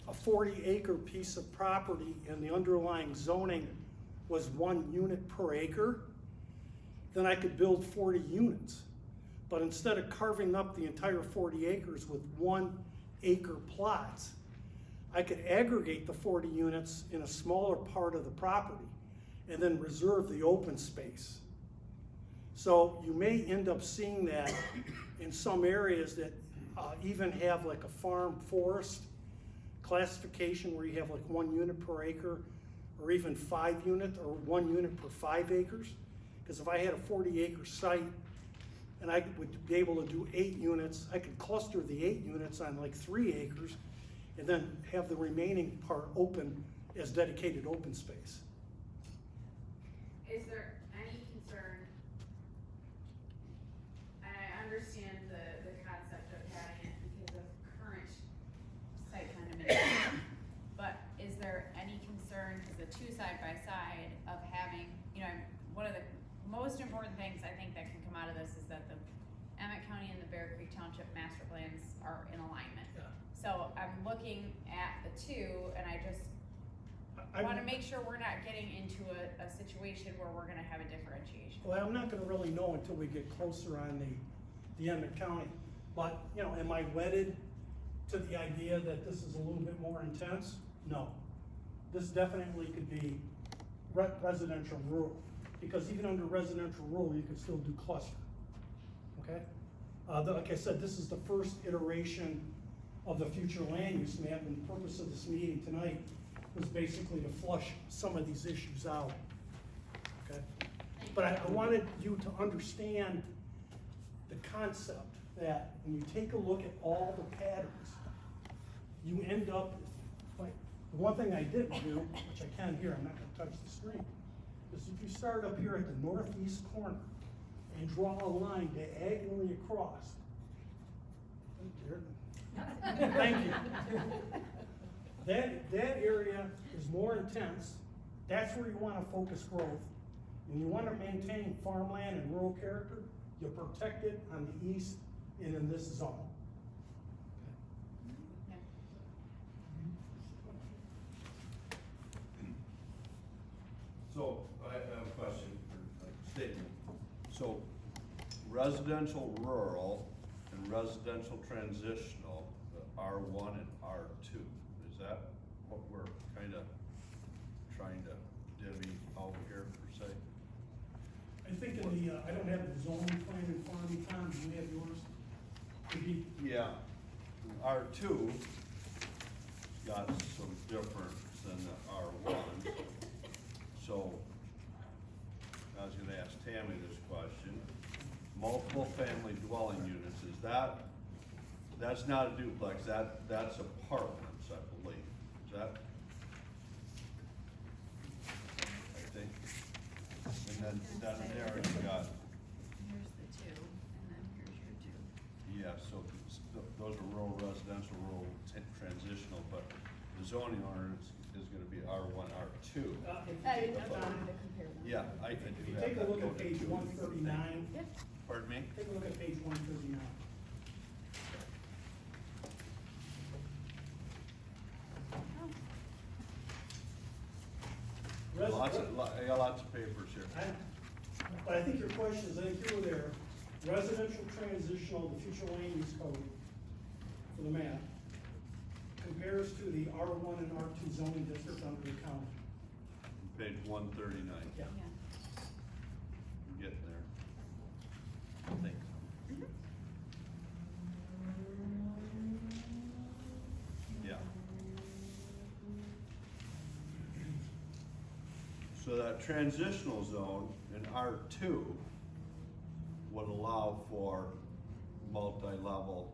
a 40-acre piece of property and the underlying zoning was 1 unit per acre, then I could build 40 units. But instead of carving up the entire 40 acres with 1 acre plots, I could aggregate the 40 units in a smaller part of the property and then reserve the open space. So you may end up seeing that in some areas that even have like a farm forest classification where you have like 1 unit per acre, or even 5 units, or 1 unit per 5 acres. Because if I had a 40-acre site and I would be able to do 8 units, I could cluster the 8 units on like 3 acres and then have the remaining part open as dedicated open space. Is there any concern, and I understand the concept of having it because of current site condominium, but is there any concern, because the two side by side of having, one of the most important things I think that can come out of this is that the Emmett County and the Bear Creek Township Master Plans are in alignment. Yeah. So I'm looking at the two, and I just, I- wanna make sure we're not getting into a situation where we're gonna have a differentiation. Well, I'm not gonna really know until we get closer on the end of county. But, you know, am I wedded to the idea that this is a little bit more intense? No. This definitely could be residential rural, because even under residential rural, you could still do cluster, okay? Like I said, this is the first iteration of the future land use map, and the purpose of this meeting tonight was basically to flush some of these issues out, okay? But I wanted you to understand the concept that when you take a look at all the patterns, you end up, like, the one thing I didn't do, which I can here, I'm not gonna touch the screen, is if you start up here at the northeast corner and draw a line diagonally across. Thank you. That area is more intense. That's where you wanna focus growth. When you wanna maintain farmland and rural character, you protect it on the east and in this zone. So, I have a question, or a statement. So, residential rural and residential transitional, the R1 and R2, is that what we're kinda trying to divvy out here per se? I think in the, I don't have the zoning plan in front of me, Tom, do you have yours? Could be, Yeah, R2 got some difference than the R1. So, I was gonna ask Tammy this question. Multiple family dwelling units, is that's not a duplex, that's apartments, I believe. Is that? I think. And then down there you got, Here's the two, and then here's your two. yeah, so those are rural residential, rural transitional, but the zoning ordinance is gonna be R1, R2. if you I take- wanted to compare them. Yeah, I do if you have take a that look at noted page too. 139, Pardon me? take a look at page 139. I got lots of papers here. But I think your question is, I think you were there, residential transitional, the future land use code for the map compares to the R1 and R2 zoning district under the county. Page 139. Yeah. I'm getting there. I think. Yeah. So that transitional zone in R2 would allow for multi-level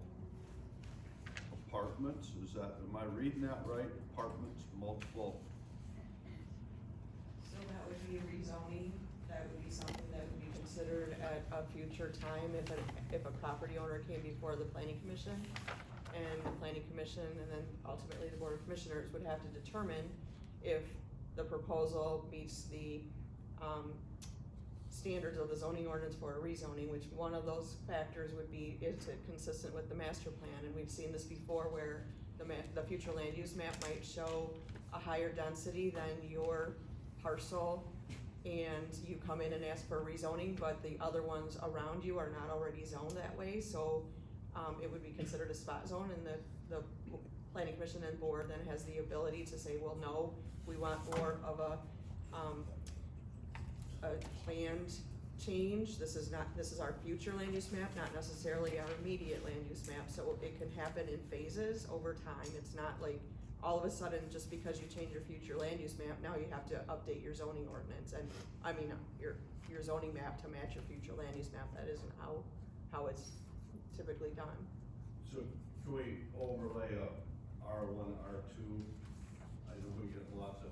apartments, is that, am I reading that right? Apartments, multiple, So that would be rezoning, that would be something that would be considered at a future time if a property owner came before the planning commission. And the planning commission and then ultimately the board of commissioners would have to determine if the proposal meets the, standards of the zoning ordinance for a rezoning, which one of those factors would be, is it consistent with the master plan? And we've seen this before where the future land use map might show a higher density than your parcel, and you come in and ask for rezoning, but the other ones around you are not already zoned that way, so, it would be considered a spot zone, and the planning commission and board then has the ability to say, well, no, we want more of a planned change. This is our future land use map, not necessarily our immediate land use map, so it can happen in phases over time. It's not like all of a sudden, just because you change your future land use map, now you have to update your zoning ordinance, and, I mean, your zoning map to match your future land use map. That isn't how it's typically done. so can we overlay a R1, R2? I know we get lots of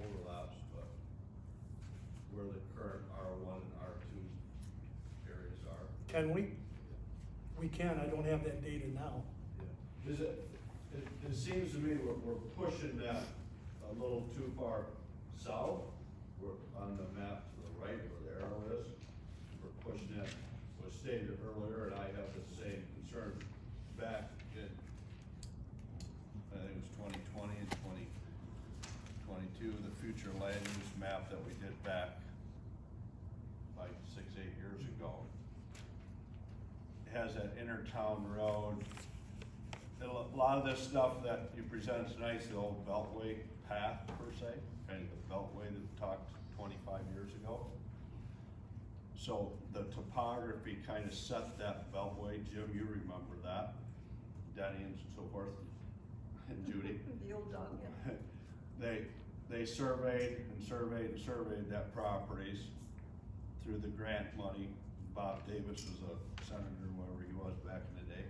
overlaps, but where the current R1 and R2 areas are. Can we? We can, I don't have that data now. Is it seems to me we're pushing that a little too far south. We're on the map to the right where the arrow is. We're pushing it, was stated earlier, and I have the same concern back in, I think it was 2020 and 2022, future land use map that we did back like 6-8 years ago. It has that intertown road. And a lot of this stuff that you present tonight is the old Beltway path per se, kind of the Beltway that we talked 25 years ago. So the topography kind of set that Beltway. Jim, you remember that, Denny and so forth, and Judy. The old dog, yeah. They surveyed and surveyed and surveyed that properties through the grant money. Bob Davis was a senator, whatever he was back in the day.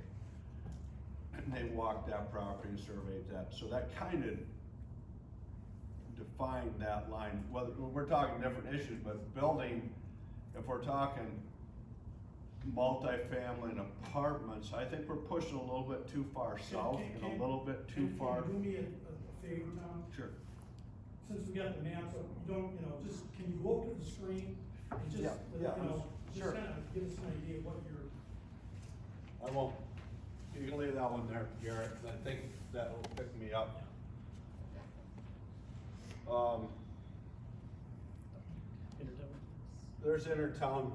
And they walked that property and surveyed that. So that kind of defined that line. Whether we're talking different issues, but building, if we're talking multifamily and apartments, I think we're pushing a little bit too far south and a little bit too far. Can you do me a favor, Tom? Sure. Since we got the maps up, you don't, just, can you go up to the screen and just, Yeah, sure. just kind of give us an idea of what you're. I won't, you can leave that one there, Garrett, and I think that'll pick me up. There's Intertown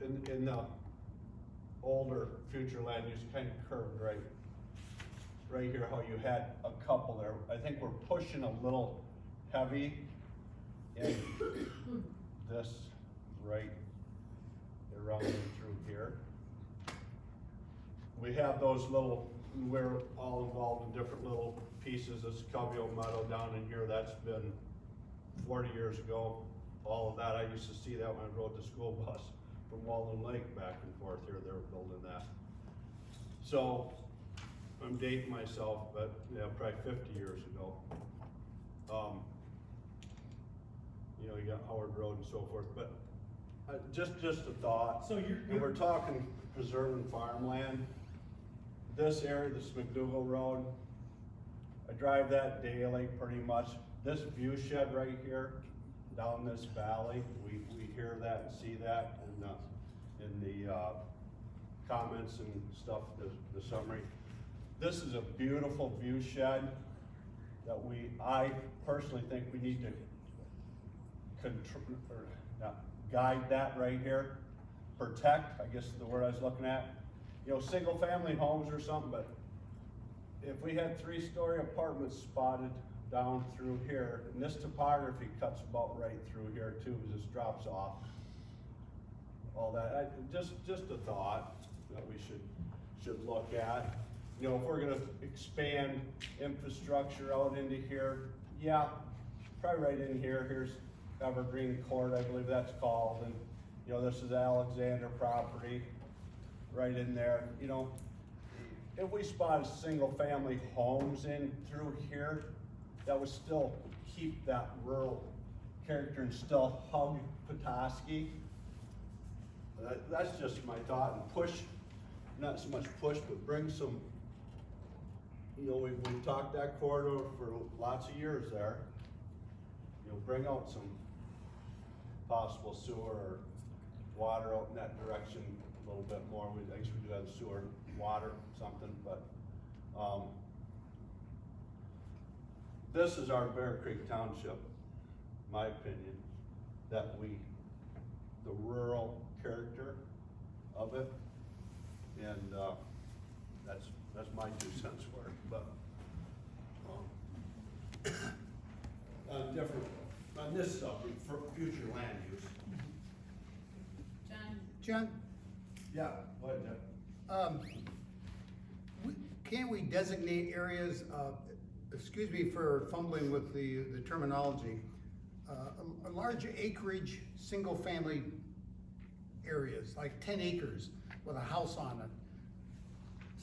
in the older future land use kind of curved right here, how you had a couple there. I think we're pushing a little heavy in this right around through here. We have those little, we're all involved in different little pieces. This Covio Meadow down in here, that's been 40 years ago. All of that, I used to see that when I rode the school bus from Walden Lake back and forth here. They were building that. So, I'm dating myself, but yeah, probably 50 years ago. You got Howard Road and so forth, but just a thought. So And we're talking preserving farmland. This area, this McDougal Road, I drive that daily pretty much. This view shed right here, down this valley, we hear that and see that in the comments and stuff, the summary. This is a beautiful view shed that I personally think we need to guide that right here. Protect, I guess is the word I was looking at. Single family homes or something, but if we had 3-story apartments spotted down through here, and this topography cuts about right through here too, just drops off. All that, just a thought that we should look at. If we're gonna expand infrastructure out into here, yeah, probably right in here, here's Evergreen Court, I believe that's called, and this is Alexander property, right in there. If we spotted single family homes in through here, that would still keep that rural character and still hug Petoskey. That's just my thought, and push, not so much push, but bring some, we've talked that corridor for lots of years there. Bring out some possible sewer or water out in that direction a little bit more. I guess we do have sewer, water, something, but, this is our Bear Creek Township, my opinion, that the rural character of it, and that's my 2 cents worth. But on this subject for future land use. John? Yeah, go ahead, Jeff. Can't we designate areas, excuse me for fumbling with the terminology, a large acreage, single-family areas, like 10 acres with a house on it?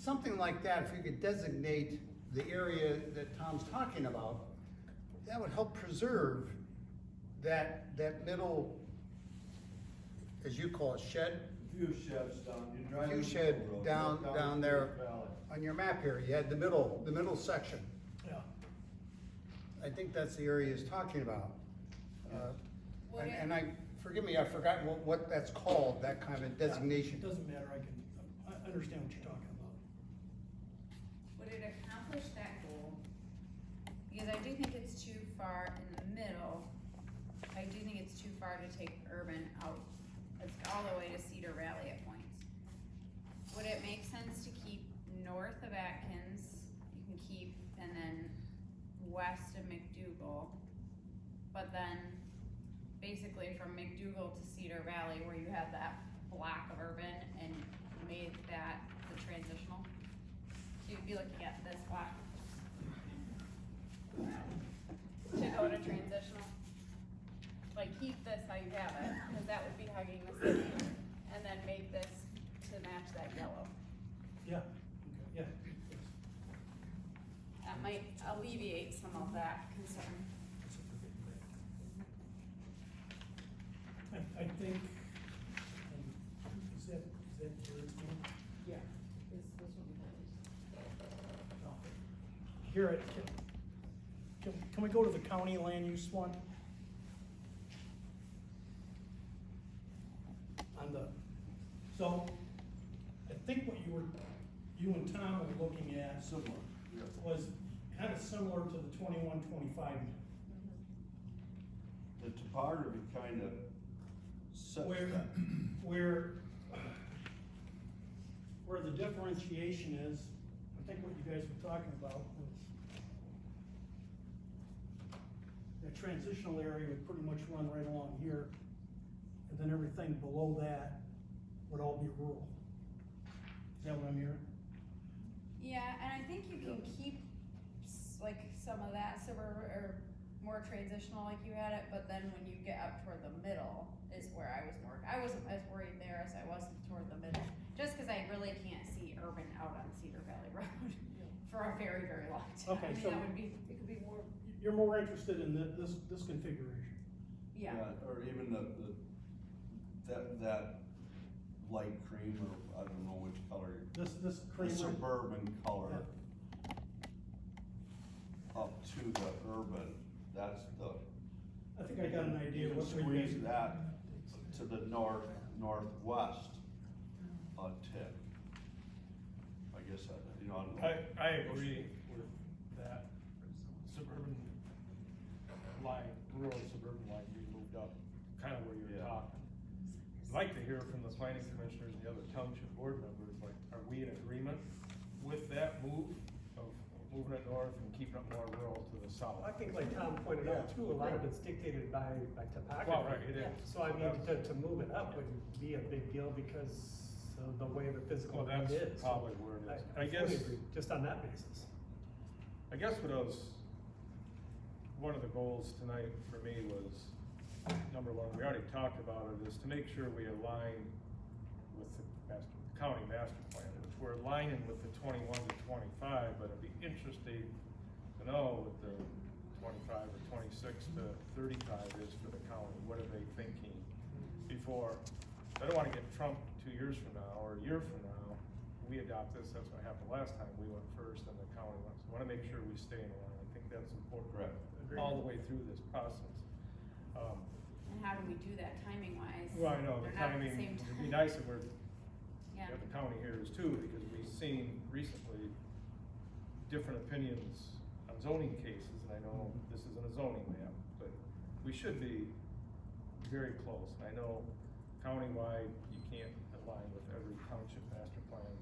Something like that, if you could designate the area that Tom's talking about, that would help preserve that middle, as you call it, shed? View sheds down. View shed down there on your map here. You had the middle section. Yeah. I think that's the area he's talking about. Would And forgive me, I forgot what that's called, that kind of designation. It doesn't matter, I understand what you're talking about. Would it accomplish that goal? Because I do think it's too far in the middle. I do think it's too far to take urban out. It's all the way to Cedar Valley at points. Would it make sense to keep north of Atkins, you can keep, and then west of McDougal, but then basically from McDougal to Cedar Valley where you have that block of urban and made that the transitional? So you'd be looking at this block to go to transitional. Like keep this how you have it, because that would be hugging the city, and then make this to match that yellow. Yeah, yeah. That might alleviate some of that concern. I think, is that Jared's one? Yeah. This one. Garrett, can we go to the county land use one? So, I think what you and Tom were looking at Similar, yeah. was kind of similar to the 21-25. The topography kind of sets Where, that. where the differentiation is, I think what you guys were talking about was the transitional area would pretty much run right along here, and then everything below that would all be rural. Is that what I'm hearing? Yeah, and I think you can keep like some of that suburban or more transitional like you had it, but then when you get up toward the middle is where I wasn't as worried there as I was toward the middle. Just cause I really can't see urban out on Cedar Valley Road for a very, very long time. Okay, I mean, so- it could be more, You're more interested in this configuration? yeah. Or even that light cream, or I don't know which color. This The creamer? suburban color up to the urban, that's the. I think I got an idea You can what we squeeze that to the northwest a tip. I guess, you know. I agree with that suburban line, rural suburban line being moved up, kind of where you're Yeah. talking. I'd like to hear from the planning commissioners and the other township board members, like, are we in agreement with that move of moving it north and keeping it more rural to the south? I think like Tom pointed out too, a lot of it's dictated by topography. Well, right, it is. So I mean, to move it up wouldn't be a big deal because of the way the physical Well, land that's is. probably where it is. I I guess, fully agree, just on that basis. I guess what I was, one of the goals tonight for me was, number one, we already talked about it, is to make sure we align with the county master plan, which we're aligning with the 21 to 25, but it'd be interesting to know what the 25 or 26 to 35 is for the county. What are they thinking before? I don't wanna get Trump 2 years from now or a year from now. We adopt this, that's what happened last time, we went first and the county went. So I wanna make sure we stay in line. I think that's important. Correct. All the way through this process. And how do we do that timing wise? Well, I know, the They're not at timing, the same it'd be time. nice if we're, Yeah. at the county here is too, because we've seen recently different opinions on zoning cases, and I know this isn't a zoning map, but we should be very close. And I know countywide, you can't align with every township master plan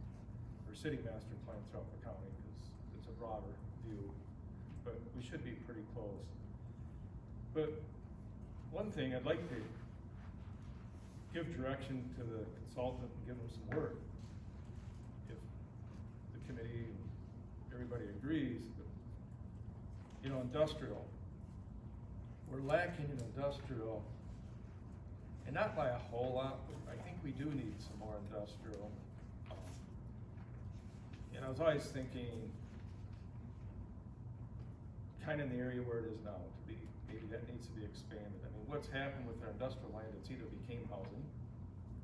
or city master plan throughout the county, because it's a broader view, but we should be pretty close. But one thing, I'd like to give direction to the consultant and give them some work. If the committee and everybody agrees, but, you know, industrial, we're lacking in industrial, and not by a whole lot, but I think we do need some more industrial. And I was always thinking, kind of in the area where it is now, to be, maybe that needs to be expanded. I mean, what's happened with our industrial land, it's either became housing,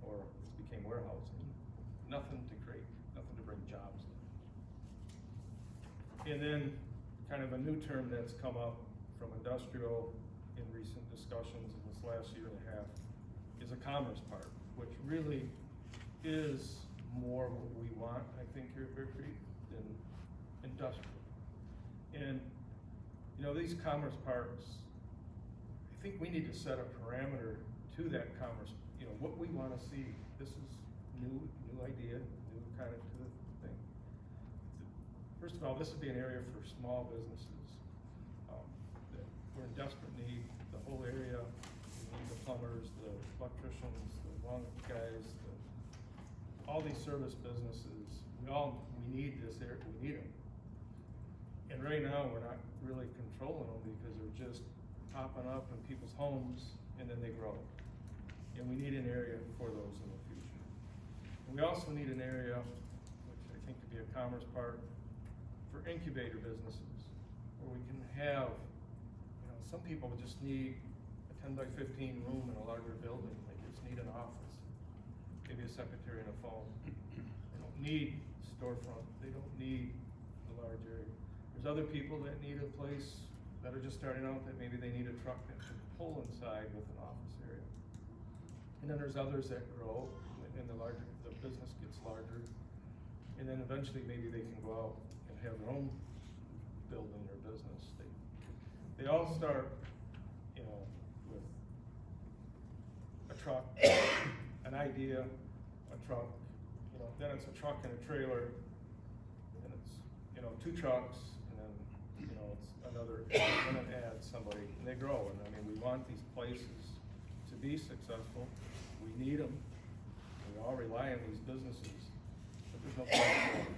or it's became warehousing. Nothing to create, nothing to bring jobs in. And then, kind of a new term that's come up from industrial in recent discussions in this last year and a half, is a commerce park, which really is more what we want, I think, here at Bear Creek, than industrial. And you know, these commerce parks, I think we need to set a parameter to that commerce, you know, what we wanna see. This is new idea, new kind of to the thing. First of all, this would be an area for small businesses. That we're in desperate need, the whole area, we need the plumbers, the electricians, the lawn guys, all these service businesses, we need this area, we need them. And right now, we're not really controlling them because they're just popping up in people's homes and then they grow. And we need an area for those in the future. And we also need an area, which I think could be a commerce park, for incubator businesses, where we can have, you know, some people just need a 10 by 15 room in a larger building. They just need an office, maybe a secretary and a phone. They don't need storefront. They don't need the large area. There's other people that need a place that are just starting out that maybe they need a truck that can pull inside with an office area. And then there's others that grow and the business gets larger. And then eventually maybe they can go out and have their own building or business. They all start, you know, with a truck, an idea, a truck, you know, then it's a truck and a trailer, and it's, you know, 2 trucks, and then, you know, it's another, and then add somebody, and they grow. And I mean, we want these places to be successful. We need them. We all rely on these businesses, but there's no place for them.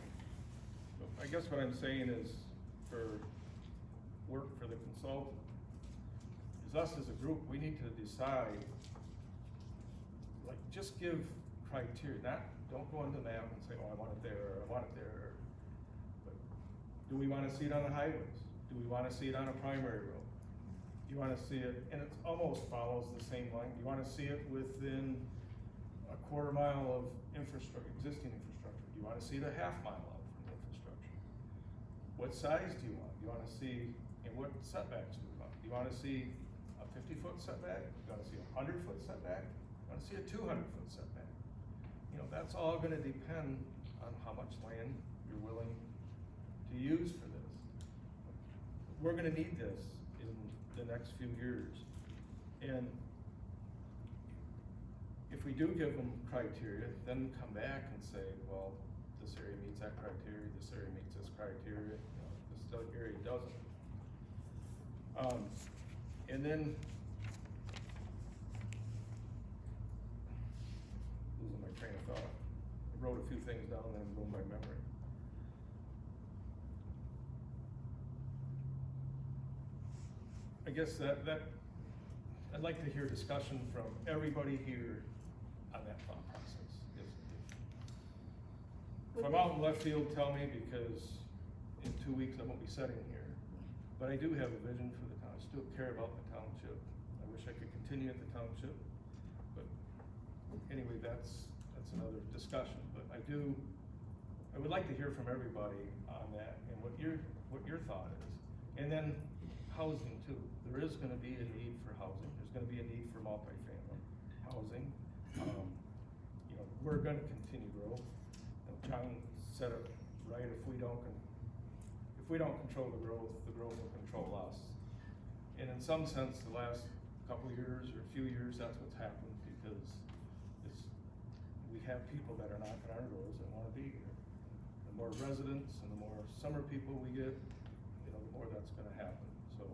So I guess what I'm saying is, for work for the consultant, is us as a group, we need to decide, like, just give criteria, don't go into the map and say, oh, I want it there, or I want it there. But do we wanna see it on the highways? Do we wanna see it on a primary road? You wanna see it, and it almost follows the same line, you wanna see it within a quarter mile of infrastructure, existing infrastructure? You wanna see it a half mile out from the infrastructure? What size do you want? You wanna see, and what setbacks do you want? You wanna see a 50-foot setback? You wanna see a 100-foot setback? You wanna see a 200-foot setback? You know, that's all gonna depend on how much land you're willing to use for this. We're gonna need this in the next few years. And if we do give them criteria, then come back and say, well, this area meets that criteria, this area meets this criteria, you know, this area doesn't. And then, losing my train of thought. I wrote a few things down and then ruined my memory. I guess that I'd like to hear discussion from everybody here on that thought process. If I'm out in left field, tell me, because in 2 weeks I won't be sitting here. But I do have a vision for the town. I still care about the township. I wish I could continue at the township. But anyway, that's another discussion. But I would like to hear from everybody on that and what your thought is. And then housing too. There is gonna be a need for housing. There's gonna be a need for multifamily housing. You know, we're gonna continue to grow. John said it right, if we don't control the growth will control us. And in some sense, the last couple of years or a few years, that's what's happened, because we have people that are knocking our doors that wanna be here. The more residents and the more summer people we get, you know, the more that's gonna happen. So,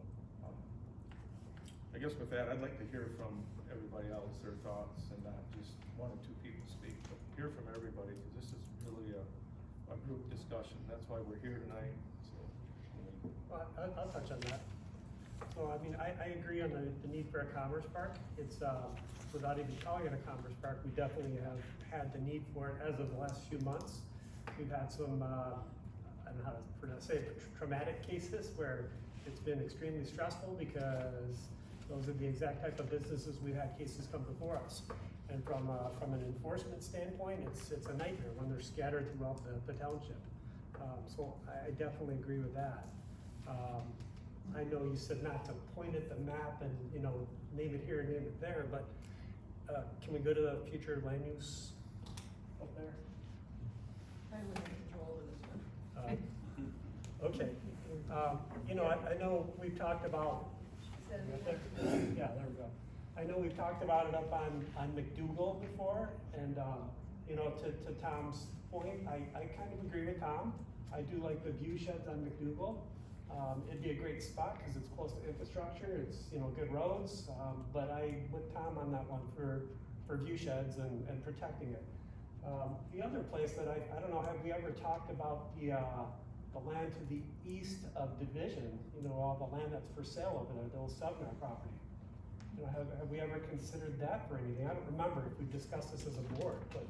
I guess with that, I'd like to hear from everybody else, their thoughts, and not just 1 or 2 people speak, but hear from everybody, because this is really a group discussion. That's why we're here tonight, so. Well, I'll touch on that. So, I mean, I agree on the need for a commerce park. It's, without even calling it a commerce park, we definitely have had the need for it as of the last few months. We've had some, I don't know how to say it, but traumatic cases where it's been extremely stressful, because those are the exact type of businesses we've had cases come before us. And from an enforcement standpoint, it's a nightmare when they're scattered throughout the township. So I definitely agree with that. I know you said not to point at the map and, you know, name it here, name it there, but can we go to the future land use up there? I would have control over this one. Okay, You know, I know we've talked about, yeah, there we go. I know we've talked about it up on McDougal before, and, you know, to Tom's point, I kind of agree with Tom. I do like the view sheds on McDougal. It'd be a great spot, cause it's close to infrastructure, it's, you know, good roads, but I with Tom on that one for view sheds and protecting it. The other place that I don't know, have we ever talked about the land to the east of Division, you know, all the land that's for sale over there, the old Sevner property? You know, have we ever considered that for anything? I don't remember if we discussed this as a board, but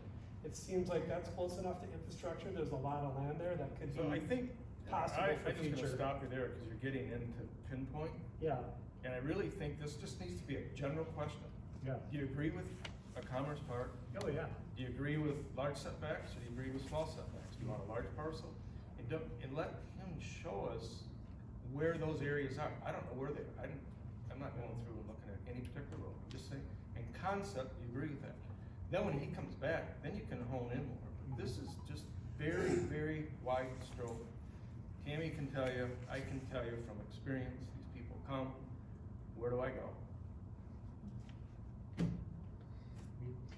it seems like that's close enough to infrastructure, there's a lot of land there that could be So I think, possible for I'm just future. gonna stop you there, cause you're getting into pinpoint, Yeah, and I really think this just needs to be a general question. yeah, Do you agree with a commerce park? oh, yeah. Do you agree with large setbacks, or do you agree with small setbacks? Do you want a large parcel? And let him show us where those areas are. I don't know where they are. I'm not going through and looking at any particular road. I'm just saying, in concept, you agree with that. Then when he comes back, then you can hone in more. But this is just very, very wide stroke. Tammy can tell you, I can tell you from experience, these people come, where do I go?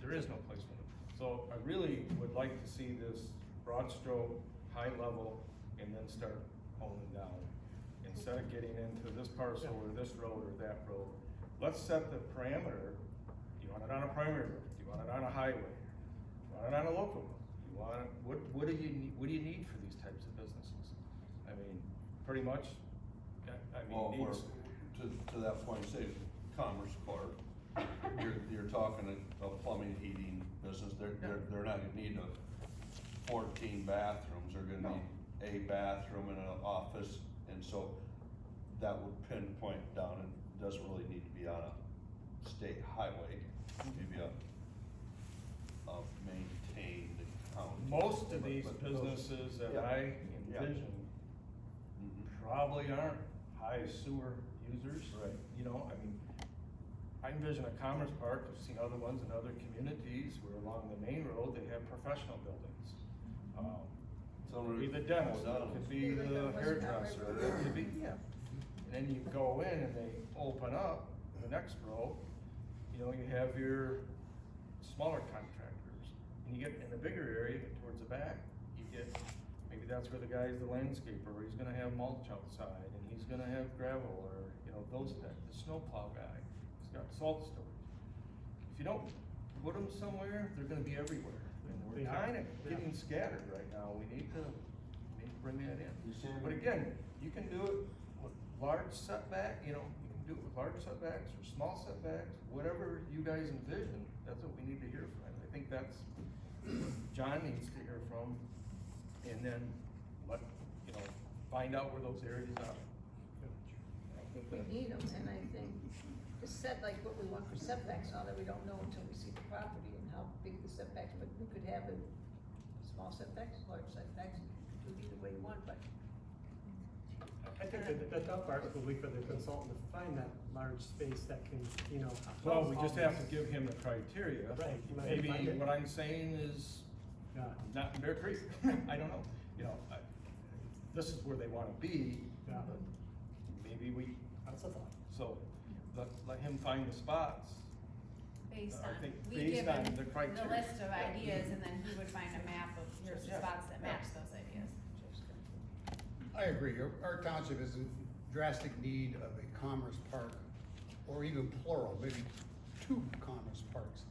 There is no place for them. So I really would like to see this broad stroke, high level, and then start honing down. Instead of getting into this parcel or this road or that road, let's set the parameter. Do you want it on a primary road? Do you want it on a highway? Do you want it on a local road? Do you want it, what do you need for these types of businesses? I mean, pretty much, I mean, Well, needs. to that point, say, Commerce Park, you're talking a plumbing, heating business, they're not gonna need 14 bathrooms, they're gonna need a bathroom and an office, and so that would pinpoint down, and doesn't really need to be on a state highway, maybe a maintained county. Most of these But those- businesses that Yeah. I Yeah. envision Mhm. probably aren't high sewer users. Right. You know, I mean, I envision a commerce park, I've seen other ones in other communities where along the main road, they have professional buildings. It could be the dentist, it could be the hairdresser, it could be, yeah. And then you go in and they open up the next row, you know, you have your smaller contractors. And you get in the bigger area towards the back, you get, maybe that's where the guy's the landscaper, or he's gonna have mulch outside, and he's gonna have gravel, or, you know, those types, the snowplow guy, he's got salt storage. If you don't put them somewhere, they're gonna be everywhere. And we're They are, kinda yeah. getting scattered right now, we need to bring that in. But again, you can do it with large setback, you know, you can do it with large setbacks or small setbacks, whatever you guys envision, that's what we need to hear from. I think that's, John needs to hear from, and then let, you know, find out where those areas are. I think we need them, and I think it's set like what we want for setbacks, now that we don't know until we see the property and how big the setbacks, but we could have it, small setbacks, large setbacks, do it either way you want, but. I think that the tough part will be for the consultant to find that large space that can, you know. Well, we house just all have to these- give him the criteria. Right, you might Maybe find it. what I'm saying is Yeah. not in Bear Creek, I don't know, you know, this is where they wanna be, Yeah. but maybe we, That's a thought. so, let him find the spots. Based I on, think we based give on him the the criteria. list of ideas, and then he would find a map of, here's the Yeah. spots that Yeah. match those ideas. I agree, our township is in drastic need of a commerce park, or even plural, maybe 2 commerce parks.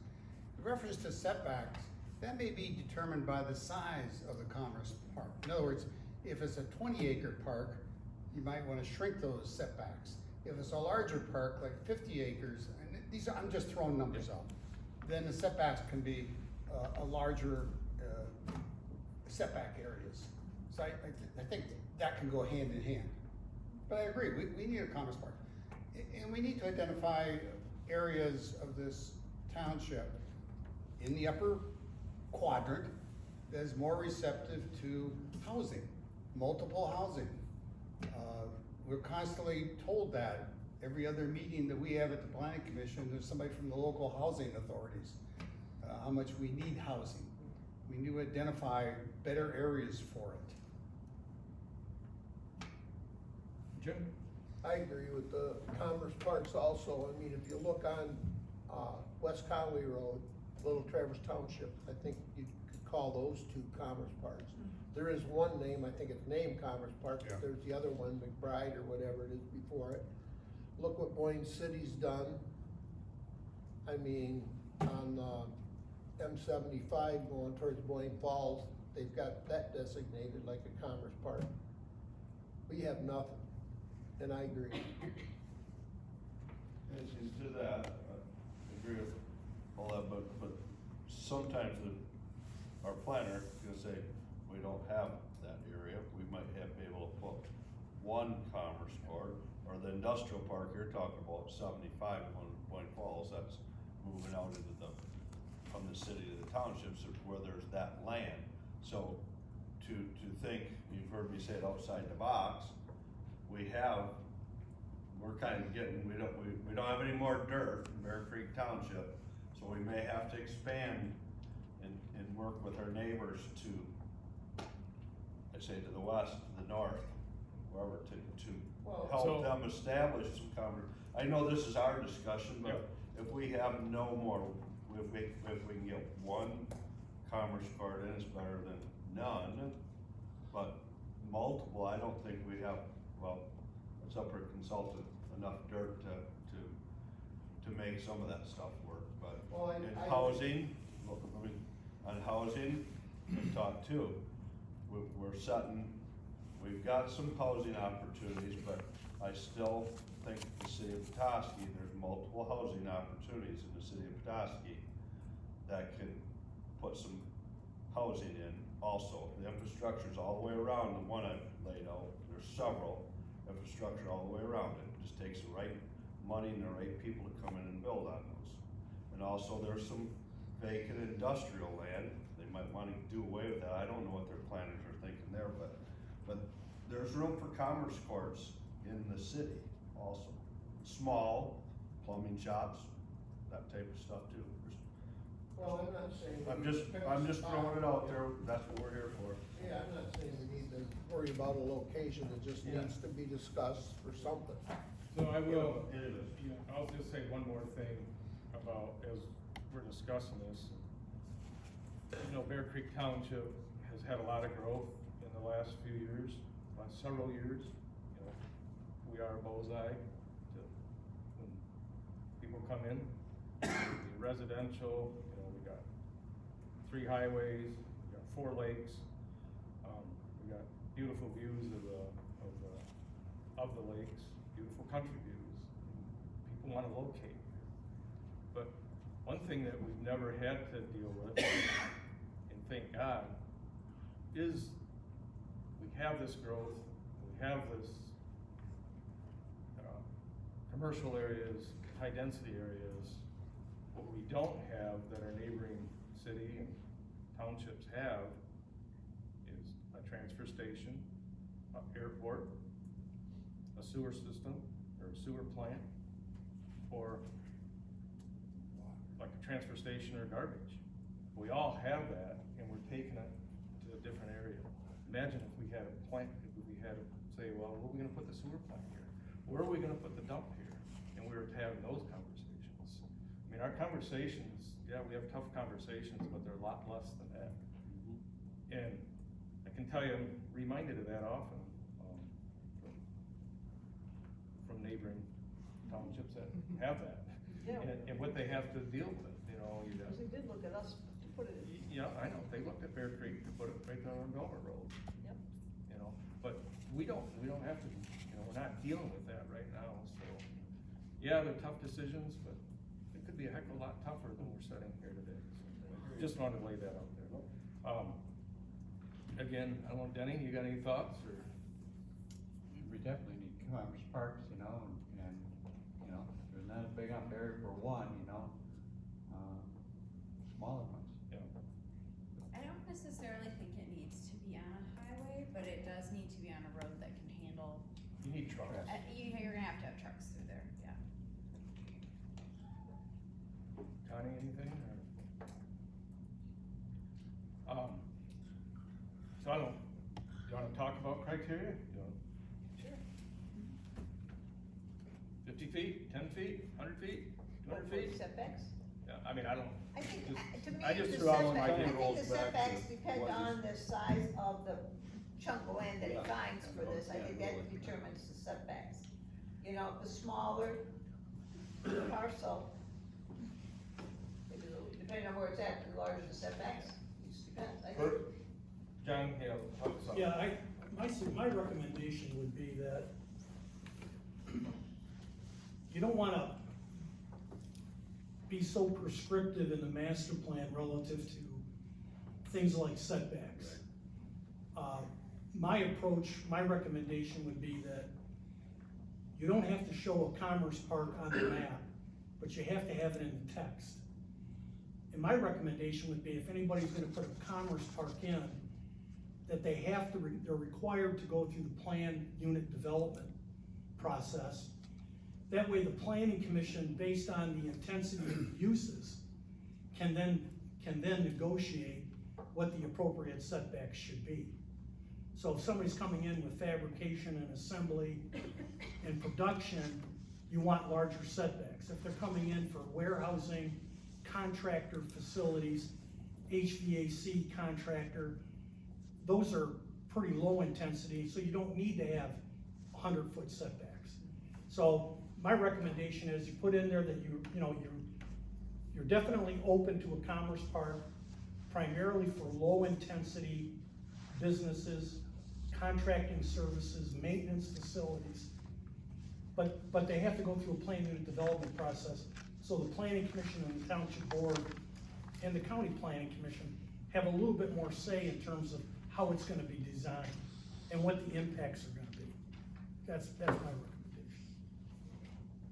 In reference to setbacks, that may be determined by the size of the commerce park. In other words, if it's a 20-acre park, you might wanna shrink those setbacks. If it's a larger park, like 50 acres, and these are, I'm just throwing numbers out, then the setbacks can be a larger setback areas. So I think that can go hand in hand. But I agree, we need a commerce park. And we need to identify areas of this township in the upper quadrant that is more receptive to housing, multiple housing. We're constantly told that every other meeting that we have at the planning commission, there's somebody from the local housing authorities, how much we need housing. We need to identify better areas for it. Jim? I agree with the Commerce Parks also. I mean, if you look on, West Conway Road, Little Traverse Township, I think you could call those two Commerce Parks. There is one name, I think it's named Commerce Park, Yeah. but there's the other one, McBride or whatever it is before it. Look what Boyne City's done. I mean, on, M75 going towards Boyne Falls, they've got that designated like a Commerce Park. We have nothing, and I agree. And to that, I agree with all that, but sometimes our planner is gonna say, we don't have that area, we might be able to put one commerce park, or the industrial park you're talking about, 75 in Point Falls, that's moving out into from the city to the townships where there's that land. So to think, you've heard me say it outside the box, we're kind of getting, we don't have any more dirt in Bear Creek Township, so we may have to expand and work with our neighbors to, I'd say to the west, to the north, wherever, to help So- them establish some I know this is our discussion, but if we have no more, if we can get one commerce card in, it's better than none, but multiple, I don't think we have, well, it's up for consultant, enough dirt to make some of that stuff work, but Well, in I- housing, look, I mean, on housing, we've talked too, we're setting, we've got some housing opportunities, but I still think the city of Petoskey, there's multiple housing opportunities in the city of Petoskey that can put some housing in also. The infrastructure's all the way around the one I've laid out, there's several infrastructure all the way around it. It just takes the right money and the right people to come in and build on those. And also there's some vacant industrial land, they might wanna do away with that, I don't know what their planners are thinking there, but there's room for commerce courts in the city also. Small plumbing shops, that type of stuff too. Well, I'm not saying. I'm just throwing it out there, that's what we're here for. Yeah, I'm not saying we need to worry about a location, it just Yeah. needs to be discussed for something. So I will, It is. I'll just say one more thing about, as we're discussing this. You know, Bear Creek Township has had a lot of growth in the last few years, last several years. You know, we are a bullseye to, when people come in, the residential, you know, we got 3 highways, we got 4 lakes. We got beautiful views of the lakes, beautiful country views. People wanna locate here. But one thing that we've never had to deal with, and thank God, is we have this growth, we have this commercial areas, high density areas. What we don't have that our neighboring city and townships have is a transfer station, an airport, a sewer system, or a sewer plant, or like a transfer station or garbage. We all have that, and we're taking it to a different area. Imagine if we had a plant, if we had to say, well, where are we gonna put the sewer plant here? Where are we gonna put the dump here? And we were having those conversations. I mean, our conversations, yeah, we have tough conversations, but they're a lot less than that. And I can tell you, I'm reminded of that often, from neighboring townships that have that. Yeah. And what they have to deal with, you know, you got. Because they did look at us to put it in. Yeah, I know, they looked at Bear Creek to put it right down on Gomer Road. Yep. You know, but we don't have to, you know, we're not dealing with that right now, so. Yeah, they're tough decisions, but it could be a heck of a lot tougher than we're sitting here today. So, just wanted to lay that out there. Again, I don't know, Denny, you got any thoughts, or? We definitely need commerce parks, you know, and, you know, there's not a big enough area for one, you know, smaller ones. Yeah. I don't necessarily think it needs to be on a highway, but it does need to be on a road that can handle, You need trucks. you're gonna have to have trucks through there, yeah. Connie, anything, or? So I don't, you wanna talk about criteria? You wanna- Sure. What, for setbacks? Yeah, I mean, I don't, I think, to me, I just the threw out one setback, idea. I think the Rolls back to setbacks depend what on the size of the chunk of land that he Yeah. finds for this, I think that determines the setbacks. You know, the smaller the parcel, maybe depending on where it's at, the larger the setbacks, it just depends, I think. John, yeah, help us out. Yeah, my recommendation would be that you don't wanna be so prescriptive in the master plan relative to things like setbacks. My approach, my recommendation would be that you don't have to show a commerce park on the map, but you have to have it in the text. And my recommendation would be if anybody's gonna put a commerce park in, that they have to, they're required to go through the planned unit development process. That way the planning commission, based on the intensity of the uses, can then negotiate what the appropriate setbacks should be. So if somebody's coming in with fabrication and assembly and production, you want larger setbacks. If they're coming in for warehousing, contractor facilities, HVAC contractor, those are pretty low intensity, so you don't need to have 100-foot setbacks. So my recommendation is you put in there that you're definitely open to a commerce park, primarily for low intensity businesses, contracting services, maintenance facilities. But they have to go through a plan unit development process. So the planning commission and the township board and the county planning commission have a little bit more say in terms of how it's gonna be designed and what the impacts are gonna be. That's my recommendation.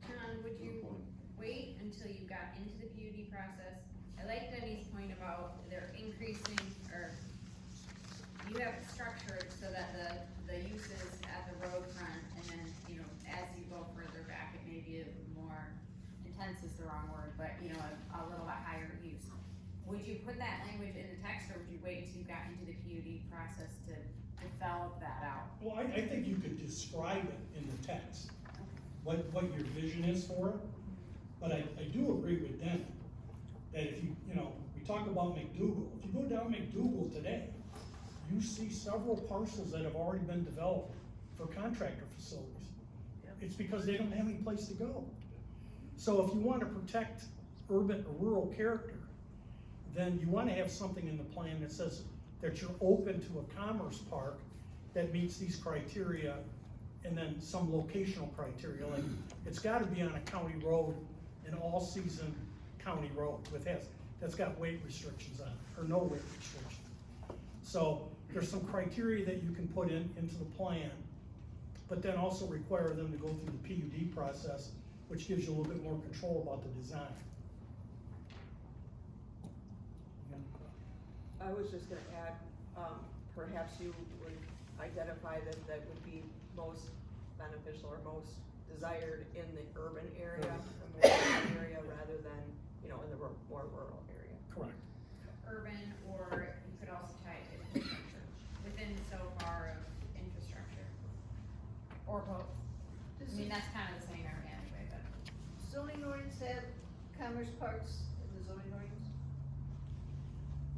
John, would you wait until you got into the PUD process? I like Denny's point about they're increasing, or you have it structured so that the uses at the road front, and then, as you go further back, it may be a more intense is the wrong word, but, a little bit higher use. Would you put that language in the text, or would you wait until you got into the PUD process to develop that out? Well, I think you could describe it in the text, what your vision is for it. But I do agree with Denny, that if we talk about McDougal, if you go down McDougal today, you see several parcels that have already been developed for contractor facilities. It's because they don't have any place to go. So if you want to protect urban or rural character, then you want to have something in the plan that says that you're open to a commerce park that meets these criteria, and then some locational criteria, like it's got to be on a county road, an all-season county road that's got weight restrictions on it, or no weight restrictions. So there's some criteria that you can put into the plan, but then also require them to go through the PUD process, which gives you a little bit more control about the design. I was just gonna add, perhaps you would identify that would be most beneficial or most desired in the urban area, or more urban area, rather than, in the more rural area. Correct. Urban, or you could also tie it to infrastructure, within so far of infrastructure, or both. I mean, that's kind of the same area anyway, but. Zoning ordinance have commerce parks in the zoning ordinance?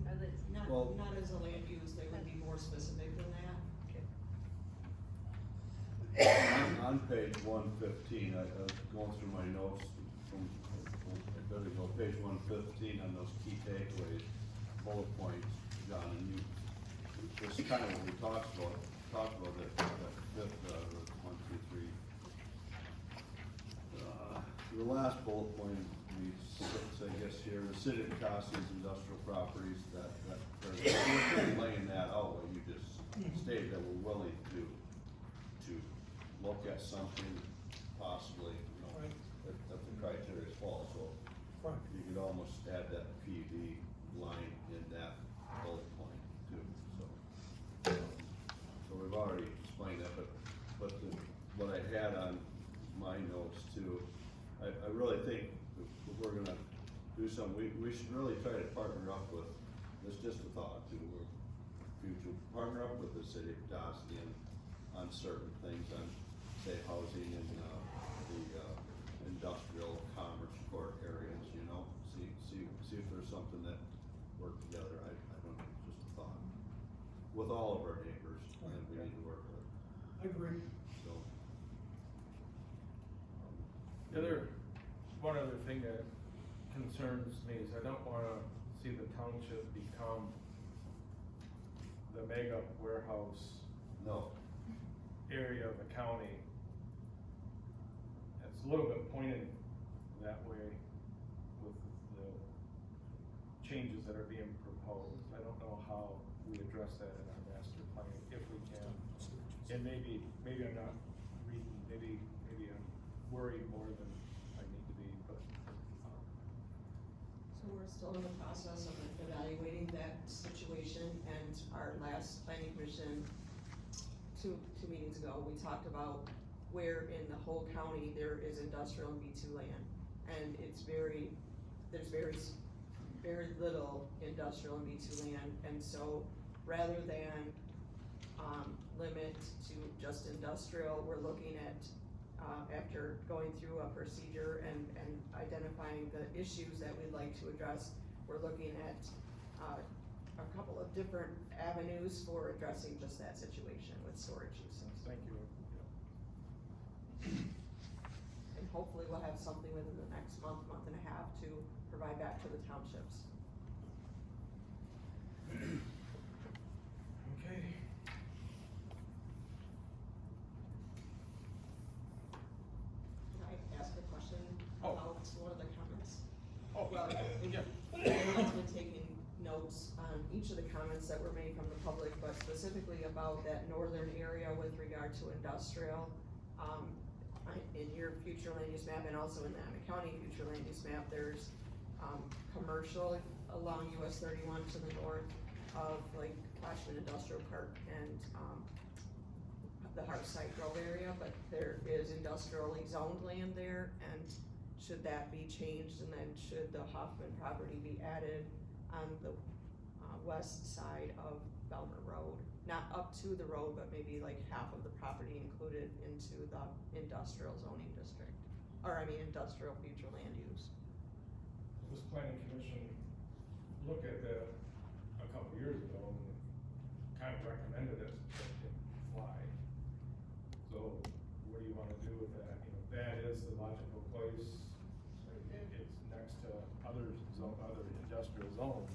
Are they not? Well- Not as a land use, they would be more specific than that. On page 115, I was going through my notes I better go page 115 on those key takeaways, bullet points, John, and you, this is kind of what we talked about that fifth, the 1, 2, 3. The last bullet point, we say, I guess here, the city of Costing's industrial properties, we're kind of laying that out, what you just stated, that we're willing to look at something possibly, Right. if the criteria falls, so Right. you could almost add that PUD line in that bullet point too, so. So we've already explained that, but what I had on my notes too, I really think if we're gonna do something, we should really try to partner up with, it's just a thought too, future, partner up with the city of Dawson on certain things, on say housing and the industrial commerce court area. with all of our neighbors, and we need to work with, I agree. so. One other thing that concerns me is I don't wanna see the township become the mega warehouse No, area of the county. It's a little bit pointed that way with the changes that are being proposed. I don't know how we address that in our master plan, if we can. And maybe I'm not reading, maybe I'm worried more than I need to be, but, So we're still in the process of evaluating that situation, and our last planning commission, two meetings ago, we talked about where in the whole county there is industrial and B2 land. And there's very little industrial and B2 land, and so rather than, limit to just industrial, we're looking at, after going through a procedure and identifying the issues that we'd like to address, we're looking at, a couple of different avenues for addressing just that situation with storage uses. thank you. And hopefully we'll have something within the next month and a half to provide back to the townships. Okay. Can I ask a question Oh. about one of the comments? Oh, Well, yeah. Everyone's been taking notes on each of the comments that were made from the public, but specifically about that northern area with regard to industrial. In your future land use map and also in the Emmett County future land use map, there's, commercial along US 31 to the north of like Flashman Industrial Park and, the Hearthside Grove area, but there is industrially zoned land there, and should that be changed, and then should the Hoffman property be added on the, west side of Belmer Road? Not up to the road, but maybe like half of the property included into the industrial zoning district, or industrial future land use. This planning commission looked at that a couple years ago and kind of recommended it, but it didn't fly. So what do you wanna do with that? You know, that is the logical place. It's next to other industrial zones.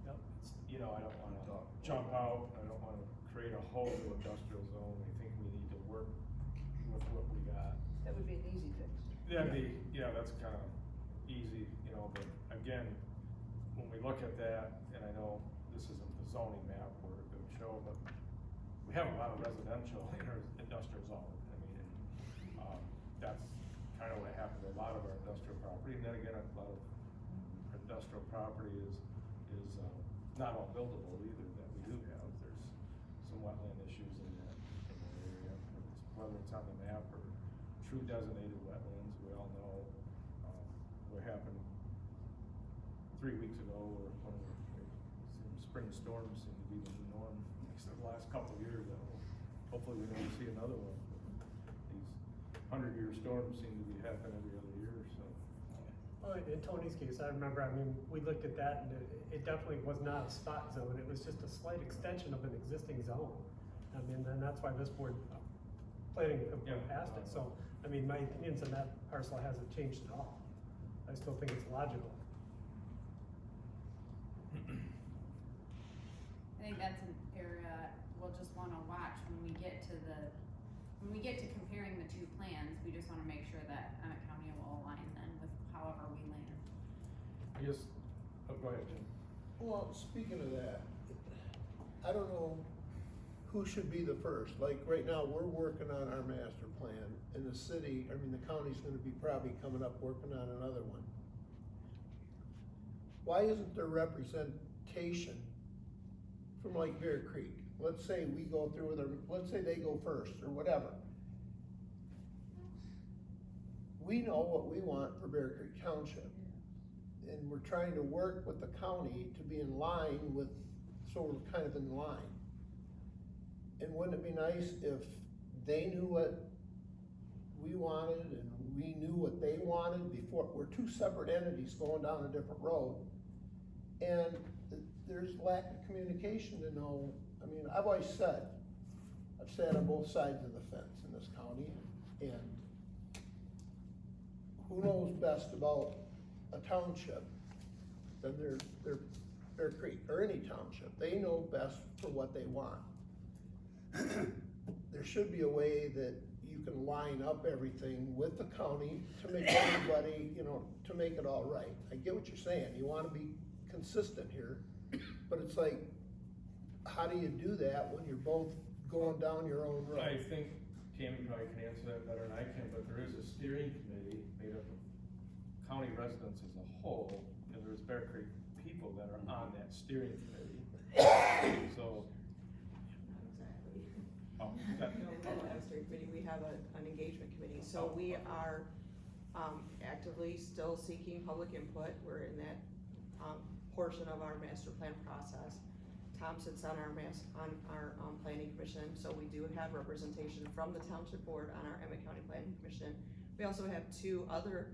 Yep. It's, you know, I don't wanna jump out, I don't wanna create a whole new industrial zone. I think we need to work with what we got. That would be an easy fix. Yeah, that's kind of easy, you know, but again, when we look at that, and I know this isn't the zoning map where it would show, but we have a lot of residential in our industrial zone. I mean, that's kind of what happened to a lot of our industrial property, and then again, a lot of our industrial property is not all buildable either that we do have. There's some wetland issues in that area, whether it's on the map or true designated wetlands. We all know, what happened 3 weeks ago, or when spring storms seem to be the new norm. Except the last couple of years, hopefully we don't see another one. These 100-year storms seem to be happening every other year, so. Well, in Tony's case, I remember, we looked at that and it definitely was not a spot zone, it was just a slight extension of an existing zone. And that's why this board, planning passed it, so, my opinions on that parcel hasn't changed at all. I still think it's logical. I think that's an area we'll just wanna watch when we get to comparing the two plans. We just wanna make sure that Emmett County will align then with however we land. I guess, go ahead, Jim. Well, speaking of that, I don't know who should be the first. Like, right now, we're working on our master plan, and the city, the county's gonna be probably coming up working on another one. Why isn't there representation from like Bear Creek? Let's say we go through with them, let's say they go first, or whatever. We know what we want for Bear Creek Township. And we're trying to work with the county to be in line with, so we're kind of in line. And wouldn't it be nice if they knew what we wanted and we knew what they wanted before? We're two separate entities going down a different road. And there's lack of communication to know I mean, I've always said, I've sat on both sides of the fence in this county, and who knows best about a township than their creek, or any township? They know best for what they want. There should be a way that you can line up everything with the county to make everybody, you know, to make it all right. I get what you're saying, you wanna be consistent here, but it's like, how do you do that when you're both going down your own road? I think Tammy probably can answer that better than I can, but there is a steering committee made up of county residents as a whole, and there's Bear Creek people that are on that steering committee. So, No, we don't have a steering committee, we have an engagement committee, so we are, actively still seeking public input, we're in that, portion of our master plan process. Tom sits on our planning commission, so we do have representation from the township board on our Emmett County Planning Commission. We also have two other,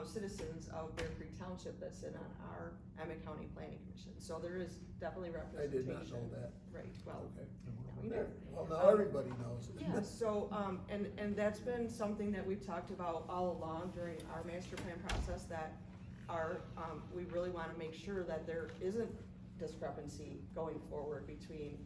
citizens of Bear Creek Township that sit on our Emmett County Planning Commission, so there is definitely I representation. did not know that. Right, well, Okay. now we know. Well, now everybody knows. Yeah, so, and that's been something that we've talked about all along during our master plan process, that we really wanna make sure that there isn't discrepancy going forward between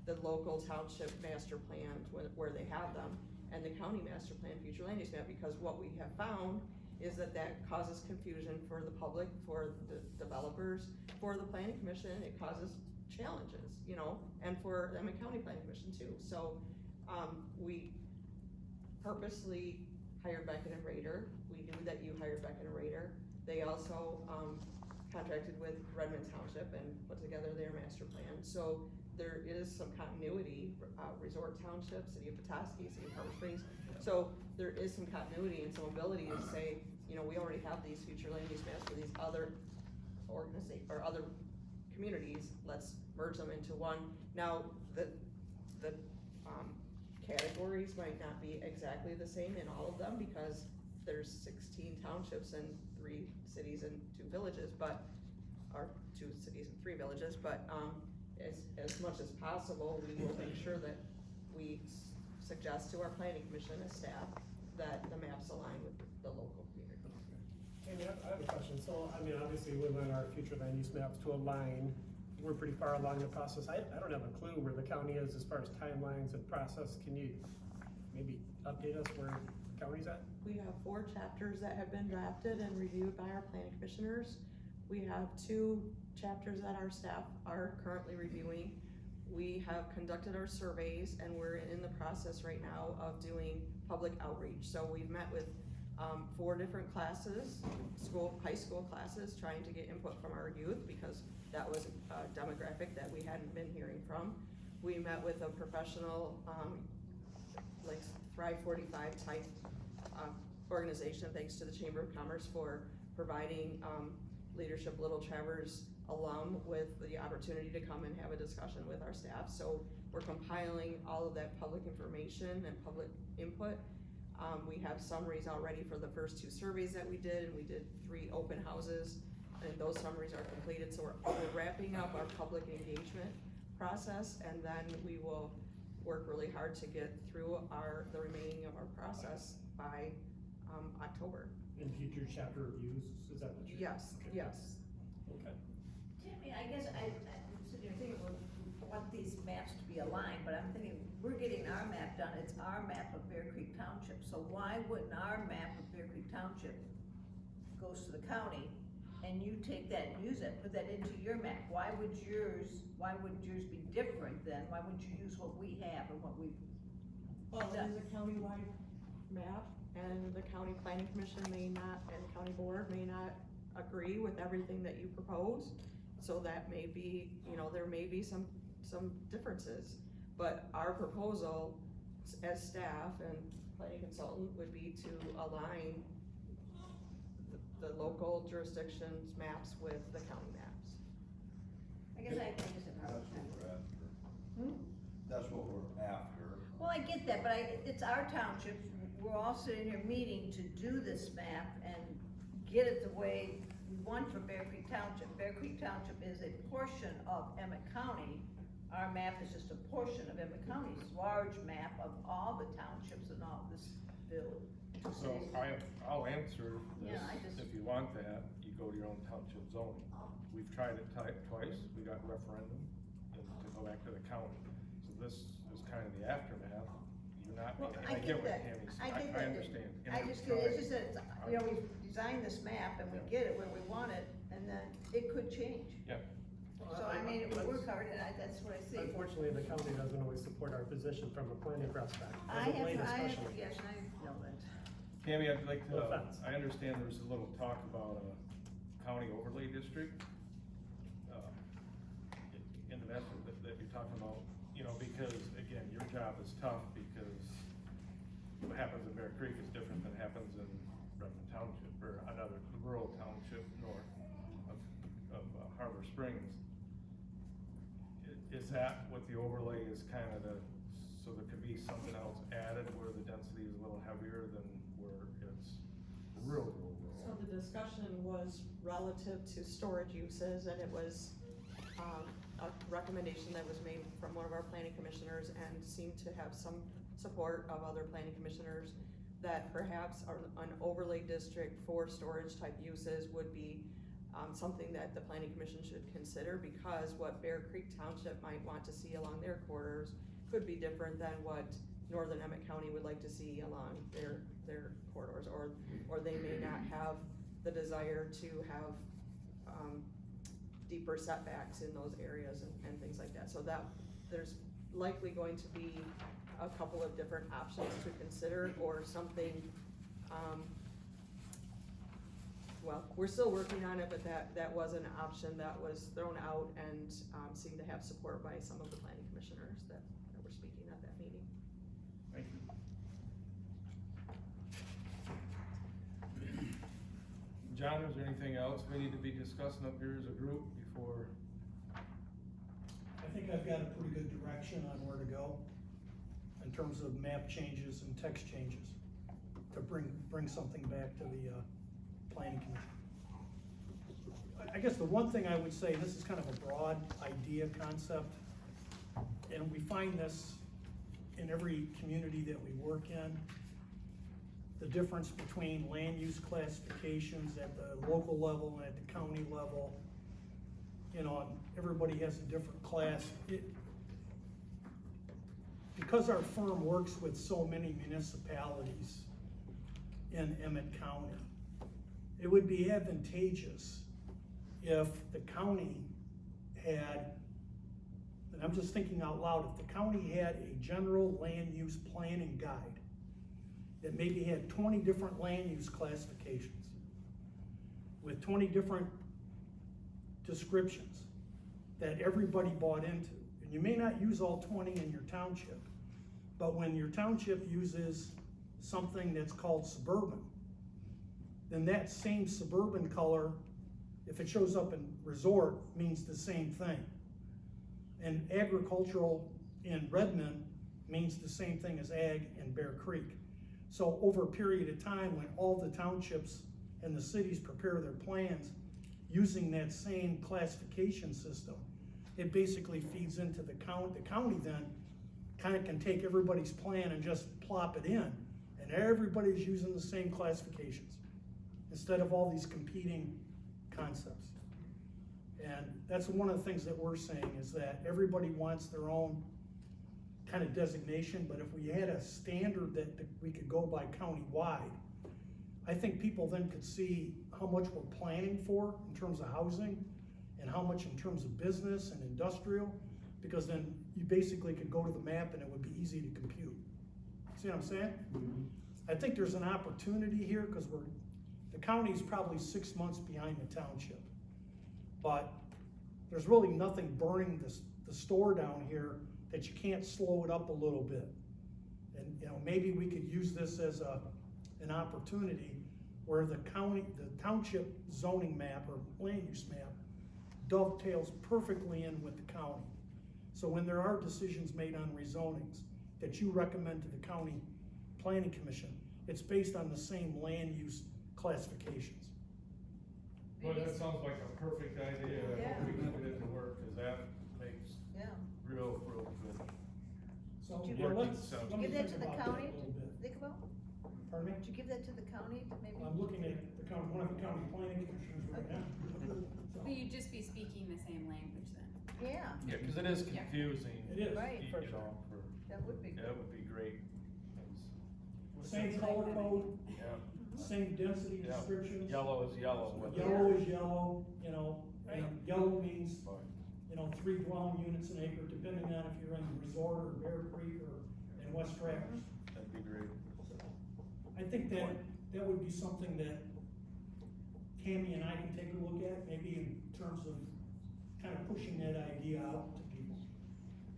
the local township master plans where they have them and the county master plan future land use map, because what we have found is that causes confusion for the public, for the developers, for the planning commission, it causes challenges, you know, and for the Emmett County Planning Commission too. So, we purposely hired Beckett and Rader. We knew that you hired Beckett and Rader. They also, contracted with Redmond Township and put together their master plan. So there is some continuity, Resort Township, City of Petoskey, City of Harbor Springs. So there is some continuity and some ability to say, you know, we already have these future land use maps for these other other communities, let's merge them into one. Now, the categories might not be exactly the same in all of them, because there's 16 townships and 3 cities and 2 villages, or 2 cities and 3 villages, but, as much as possible, we will make sure that we suggest to our planning commission as staff that the maps align with the local community. Amy, I have a question. So, I mean, obviously, we want our future land use maps to align. We're pretty far along the process. I don't have a clue where the county is as far as timelines and process. Can you maybe update us where the county's at? We have 4 chapters that have been drafted and reviewed by our planning commissioners. We have 2 chapters that our staff are currently reviewing. We have conducted our surveys, and we're in the process right now of doing public outreach. So we've met with 4 different classes, high school classes, trying to get input from our youth, because that was a demographic that we hadn't been hearing from. We met with a professional, like Thrive 45 type organization, thanks to the Chamber of Commerce for providing Leadership Little Traverse alum with the opportunity to come and have a discussion with our staff. So we're compiling all of that public information and public input. We have summaries already for the first 2 surveys that we did, and we did 3 open houses, and those summaries are completed. So we're wrapping up our public engagement process, and then we will work really hard to get through the remaining of our process by October. In future chapter reviews, is that what you're? Yes, Okay. yes. Okay. Tammy, I guess I'm sitting here thinking, we want these maps to be aligned, but I'm thinking, we're getting our map done, it's our map of Bear Creek Township, so why wouldn't our map of Bear Creek Township goes to the county, and you take that and use it, put that into your map? Why would yours be different then? Why wouldn't you use what we have and what we've Well, it is a countywide map, and the county planning commission may not, and county board may not agree with everything that you propose. So that may be, you know, there may be some differences. But our proposal as staff and planning consultant would be to align the local jurisdictions maps with the county maps. I guess I just have a hard time. That's what we're after. Well, I get that, but it's our township, we're all sitting here meeting to do this map and get it the way we want for Bear Creek Township. Bear Creek Township is a portion of Emmett County, Our map is just a portion of Emmett County's large map of all the townships and all this village. So I'll answer this, Yeah, I just- if you want that, you go to your own township zoning. We've tried it twice, we got referendum, and to go back to the county. So this is kind of the aftermath, you're not, Well, and I get what Tammy's, I get I that. understand. And I I'm just, it's just trying- that, you know, we design this map and we get it where we want it, and then it could change. Yeah, So I mean, we work hard, and that's what I see. Unfortunately, the county doesn't always support our position from a planning perspective, I as of late have, especially. yes, I know that. Tammy, I'd like No to, offense. I understand there's a little talk about a county overlay district. In the message that you're talking about, you know, because again, your job is tough because what happens in Bear Creek is different than happens in Redmond Township or another rural township north of Harbor Springs. Is that what the overlay is kind of so there could be something else added where the density is a little heavier than where it's rural? So the discussion was relative to storage uses, and it was, a recommendation that was made from one of our planning commissioners and seemed to have some support of other planning commissioners, that perhaps an overlay district for storage type uses would be something that the planning commission should consider, because what Bear Creek Township might want to see along their corridors could be different than what northern Emmett County would like to see along their corridors, or they may not have the desire to have deeper setbacks in those areas and things like that. So that, there's likely going to be a couple of different options to consider, or something, well, we're still working on it, but that was an option that was thrown out and seemed to have support by some of the planning commissioners that were speaking at that meeting. Thank you. John, is there anything else we need to be discussing up here as a group before? I think I've got a pretty good direction on where to go in terms of map changes and text changes to bring something back to the planning commission. I guess the one thing I would say, this is kind of a broad idea concept, and we find this in every community that we work in. The difference between land use classifications at the local level and at the county level. You know, everybody has a different class. Because our firm works with so many municipalities in Emmett County, it would be advantageous if the county had, and I'm just thinking out loud, if the county had a general land use planning guide that maybe had 20 different land use classifications with 20 different descriptions that everybody bought into. And you may not use all 20 in your township, but when your township uses something that's called suburban, then that same suburban color, if it shows up in resort, means the same thing. And agricultural in Redmond means the same thing as ag in Bear Creek. So over a period of time, when all the townships and the cities prepare their plans using that same classification system, it basically feeds into the county. The county then kind of can take everybody's plan and just plop it in, and everybody's using the same classifications instead of all these competing concepts. And that's one of the things that we're saying, is that everybody wants their own kind of designation, but if we had a standard that we could go by county-wide, I think people then could see how much we're planning for in terms of housing and how much in terms of business and industrial, because then you basically could go to the map and it would be easy to compute. See what I'm saying? Mm-hmm. I think there's an opportunity here, because the county's probably 6 months behind the township, but there's really nothing burning the store down here that you can't slow it up a little bit. And you know, maybe we could use this as an opportunity where the township zoning map or land use map dovetails perfectly in with the county. So when there are decisions made on rezonings that you recommend to the county planning commission, it's based on the same land use classifications. Well, that sounds like a perfect idea. I hope we can put it to work, because that makes real good. So, Did yeah, you- let's, Did you let me give that think to the about that a county little bit. Think about, Pardon me? did you give that to the county to maybe? I'm looking at the county, one of the county planning commissioners right now. Will you just be speaking the same language then? Yeah, Yeah, cause it is confusing. It is. Right. You know, that would be good. that would be great. Same color code, Yeah. same density Yeah. descriptions. Yellow is yellow. whether- Yellow is yellow, you know, and yellow means, Right. you know, 3 dwelling units an acre, depending on if you're in Resort or Bear Creek or in West Trappers. That'd be great. I think that would be something that Tammy and I can take a look at, maybe in terms of kind of pushing that idea out to people.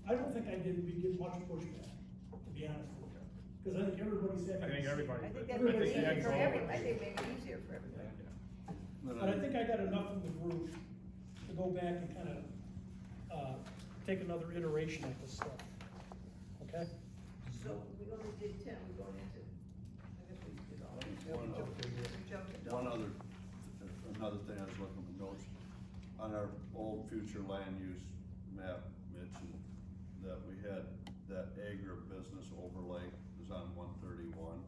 I don't think we get much pushback, to be honest with you, because I think everybody's happy. I think everybody. I think but that I makes it think easier the for end every, goal I is- think make it easier for everybody. But I think I got enough in the group to go back and kind of, take another iteration of this stuff, okay? So we only did 10, we're going into, I guess we did all. One We jumped into all. One other, another thing I was looking at the notes, on our old future land use map, Mitch, and that we had, that agribusiness overlay was on 131.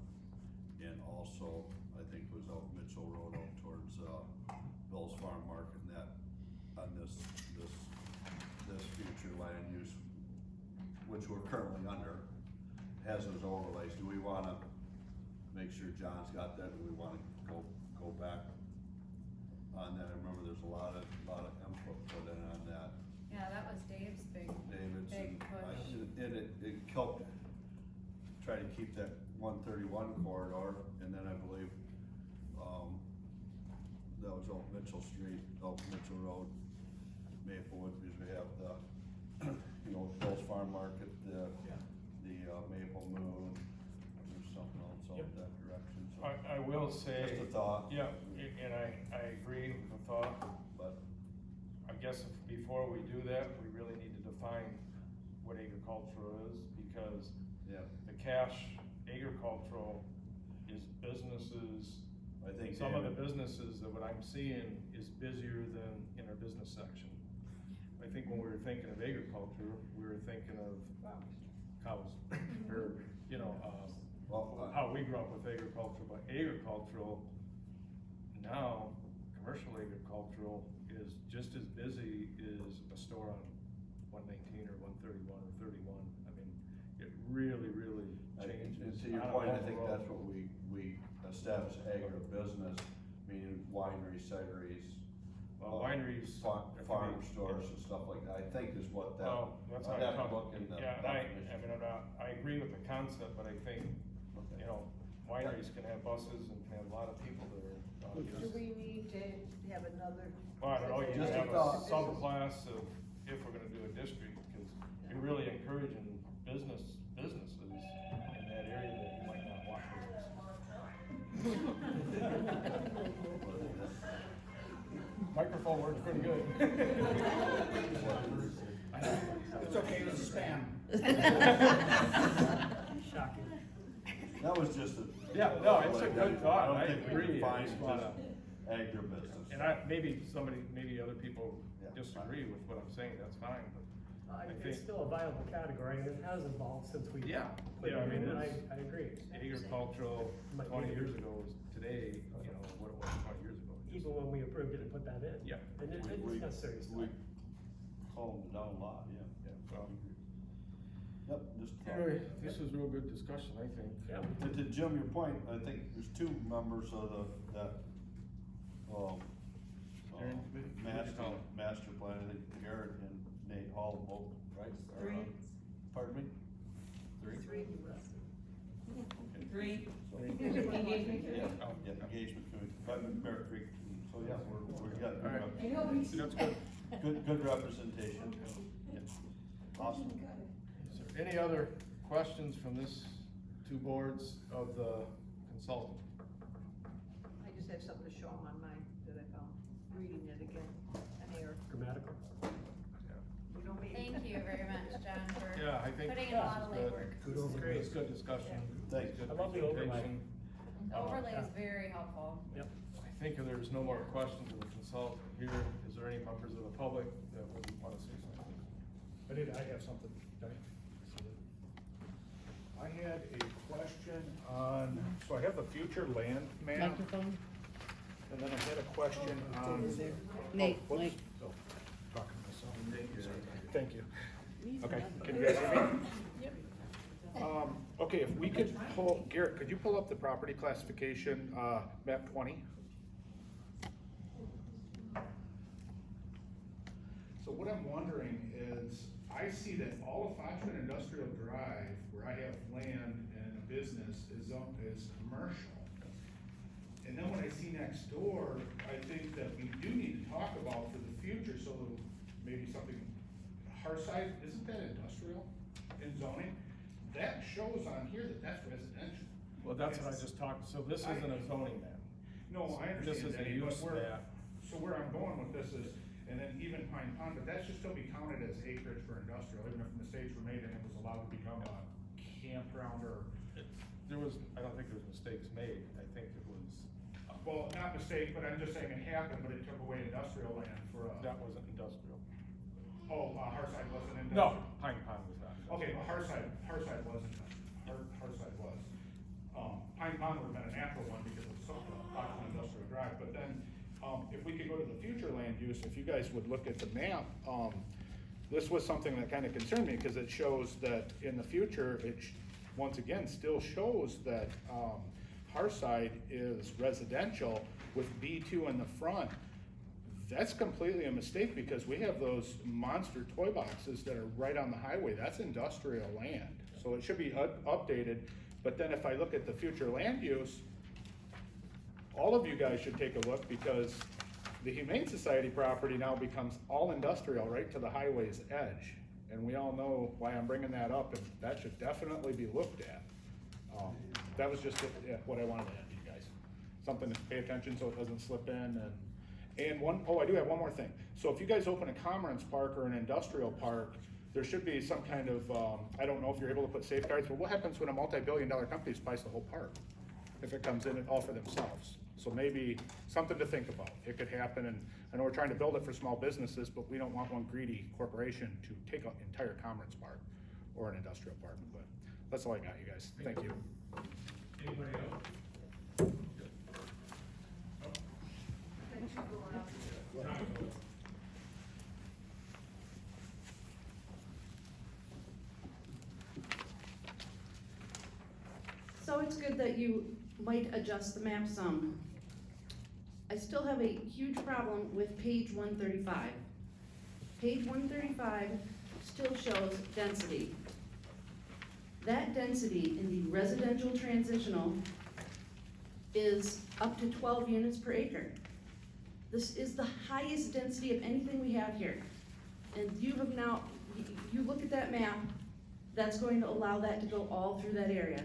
And also, I think it was out Mitchell Road out towards, Bill's Farm Market, and that, on this future land use, which we're currently under, has those overlays. Do we wanna make sure John's got that, do we wanna go back on that? I remember there's a lot of input put in on that. Yeah, that was Dave's big Davidson, push. and it helped try to keep that 131 corridor, and then I believe, that was Old Mitchell Street, Old Mitchell Road, Maplewood, because we have the, you know, Bill's Farm Market, the Maple Moon, there's something else out that direction, so. I will say. Just a thought. Yeah, and I agree with the thought, but I guess before we do that, we really need to define what agricultural is, because the cash agricultural is businesses. I think Some of the businesses that what I'm seeing is busier than in our business section. I think when we were thinking of agriculture, we were thinking of cows, or, you know, how we grew up with agriculture, but agricultural, now, commercial agricultural is just as busy as a store on 119 or 131 or 31. I mean, it really changes. And to your point, I think that's what we established agribusiness, meaning wineries, cideries. Well, wineries. Farm stores and stuff like that, I think is what that. Well, that's how I'd have to it look in the Yeah, definition. I mean, I agree with the concept, but I think, you know, wineries can have buses and can have a lot of people there. Do we need to have another? Well, I don't know, you Just have a a thought. subclass of, if we're gonna do a district, because you're really encouraging businesses in that area that you might not want business. Microphone works pretty good. It's okay, it was spam. Shocking. That was just a. Yeah, no, it's a good thought, I don't think we agree. define I just just wanna- agribusiness. And maybe other people disagree with what I'm saying, that's fine, but I think. It's still a viable category, and it has evolved since we. Yeah, put yeah, I it in, mean, and it's. I agree. Agricultural, 20 years ago is today, you know, what it was 20 years ago. Even when we approved it and put that in. Yeah. And it's necessary stuff. We calmed it down a lot, yeah. Yep, just. a thought. Anyway, this was a real good discussion, I think. Yeah. To Jim, your point, I think there's two members of that, Steering committee? master plan, I think Garrett and Nate Hall both, right? Are, 3. Pardon me? 3? 3. Okay. 3. So- Engagement committee? Yeah, engagement committee, but Bear Creek, so yeah, we got. All right. That's good. Good representation. Yeah. Awesome. Is there any other questions from this two boards of the consultant? I just have something to show them on mine that I found, reading it again, an error. Grammatical. We don't mean. Thank you very much, John, for Yeah, I think. putting in a lot of legwork. It's good discussion. Thanks. Good I love the overlay. presentation. The overlay is very helpful. Yep. I think if there's no more questions of the consultant here, is there any members of the public that would want to say something? I have something, Denny. I had a question on, so I have the future land map. Microphone? And then I had a question on. Nate, whoops. Mike. Oh, talking to myself. Sorry. Thank you. Okay, can you guys hear me? Yep. Okay, if we could pull, Garrett, could you pull up the property classification, map 20? So what I'm wondering is, I see that all of Foxman Industrial Drive, where I have land and a business, is commercial. And then when I see next door, I think that we do need to talk about for the future, so maybe something, Harside, isn't that industrial in zoning? That shows on here that that's residential. Well, that's what I just talked, so this isn't a zoning map. No, I This understand is a that, but use map. so where I'm going with this is, and then even Pine Pond, but that should still be counted as acreage for industrial, even if mistakes were made and it was allowed to become a campground or. There was, I don't think there was mistakes made, I think it was. Well, not mistake, but I'm just saying it happened, but it took away industrial land for That wasn't industrial. Oh, Harside wasn't industrial? No, Pine Pond was not. Okay, but Harside wasn't, Harside was. Pine Pond would have been a natural one because it's such a popular industrial drive, but then, if we could go to the future land use, if you guys would look at the map, this was something that kind of concerned me, because it shows that in the future, once again, still shows that, Harside is residential with B2 in the front. That's completely a mistake, because we have those monster toy boxes that are right on the highway. That's industrial land. So it should be updated. But then if I look at the future land use, all of you guys should take a look, because the Humane Society property now becomes all industrial right to the highway's edge. And we all know why I'm bringing that up, and that should definitely be looked at. That was just what I wanted to add to you guys. Something to pay attention so it doesn't slip in. And I do have one more thing. So if you guys open a commerce park or an industrial park, there should be some kind of, I don't know if you're able to put safeguards, but what happens when a multi-billion-dollar company buys the whole park? If it comes in all for themselves. So maybe something to think about. It could happen, and I know we're trying to build it for small businesses, but we don't want one greedy corporation to take an entire commerce park or an industrial park. But that's all I got, you guys. Thank you. Anybody else? So it's good that you might adjust the map some. I still have a huge problem with page 135. Page 135 still shows density. That density in the residential transitional is up to 12 units per acre. This is the highest density of anything we have here. And you have now, you look at that map, that's going to allow that to go all through that area.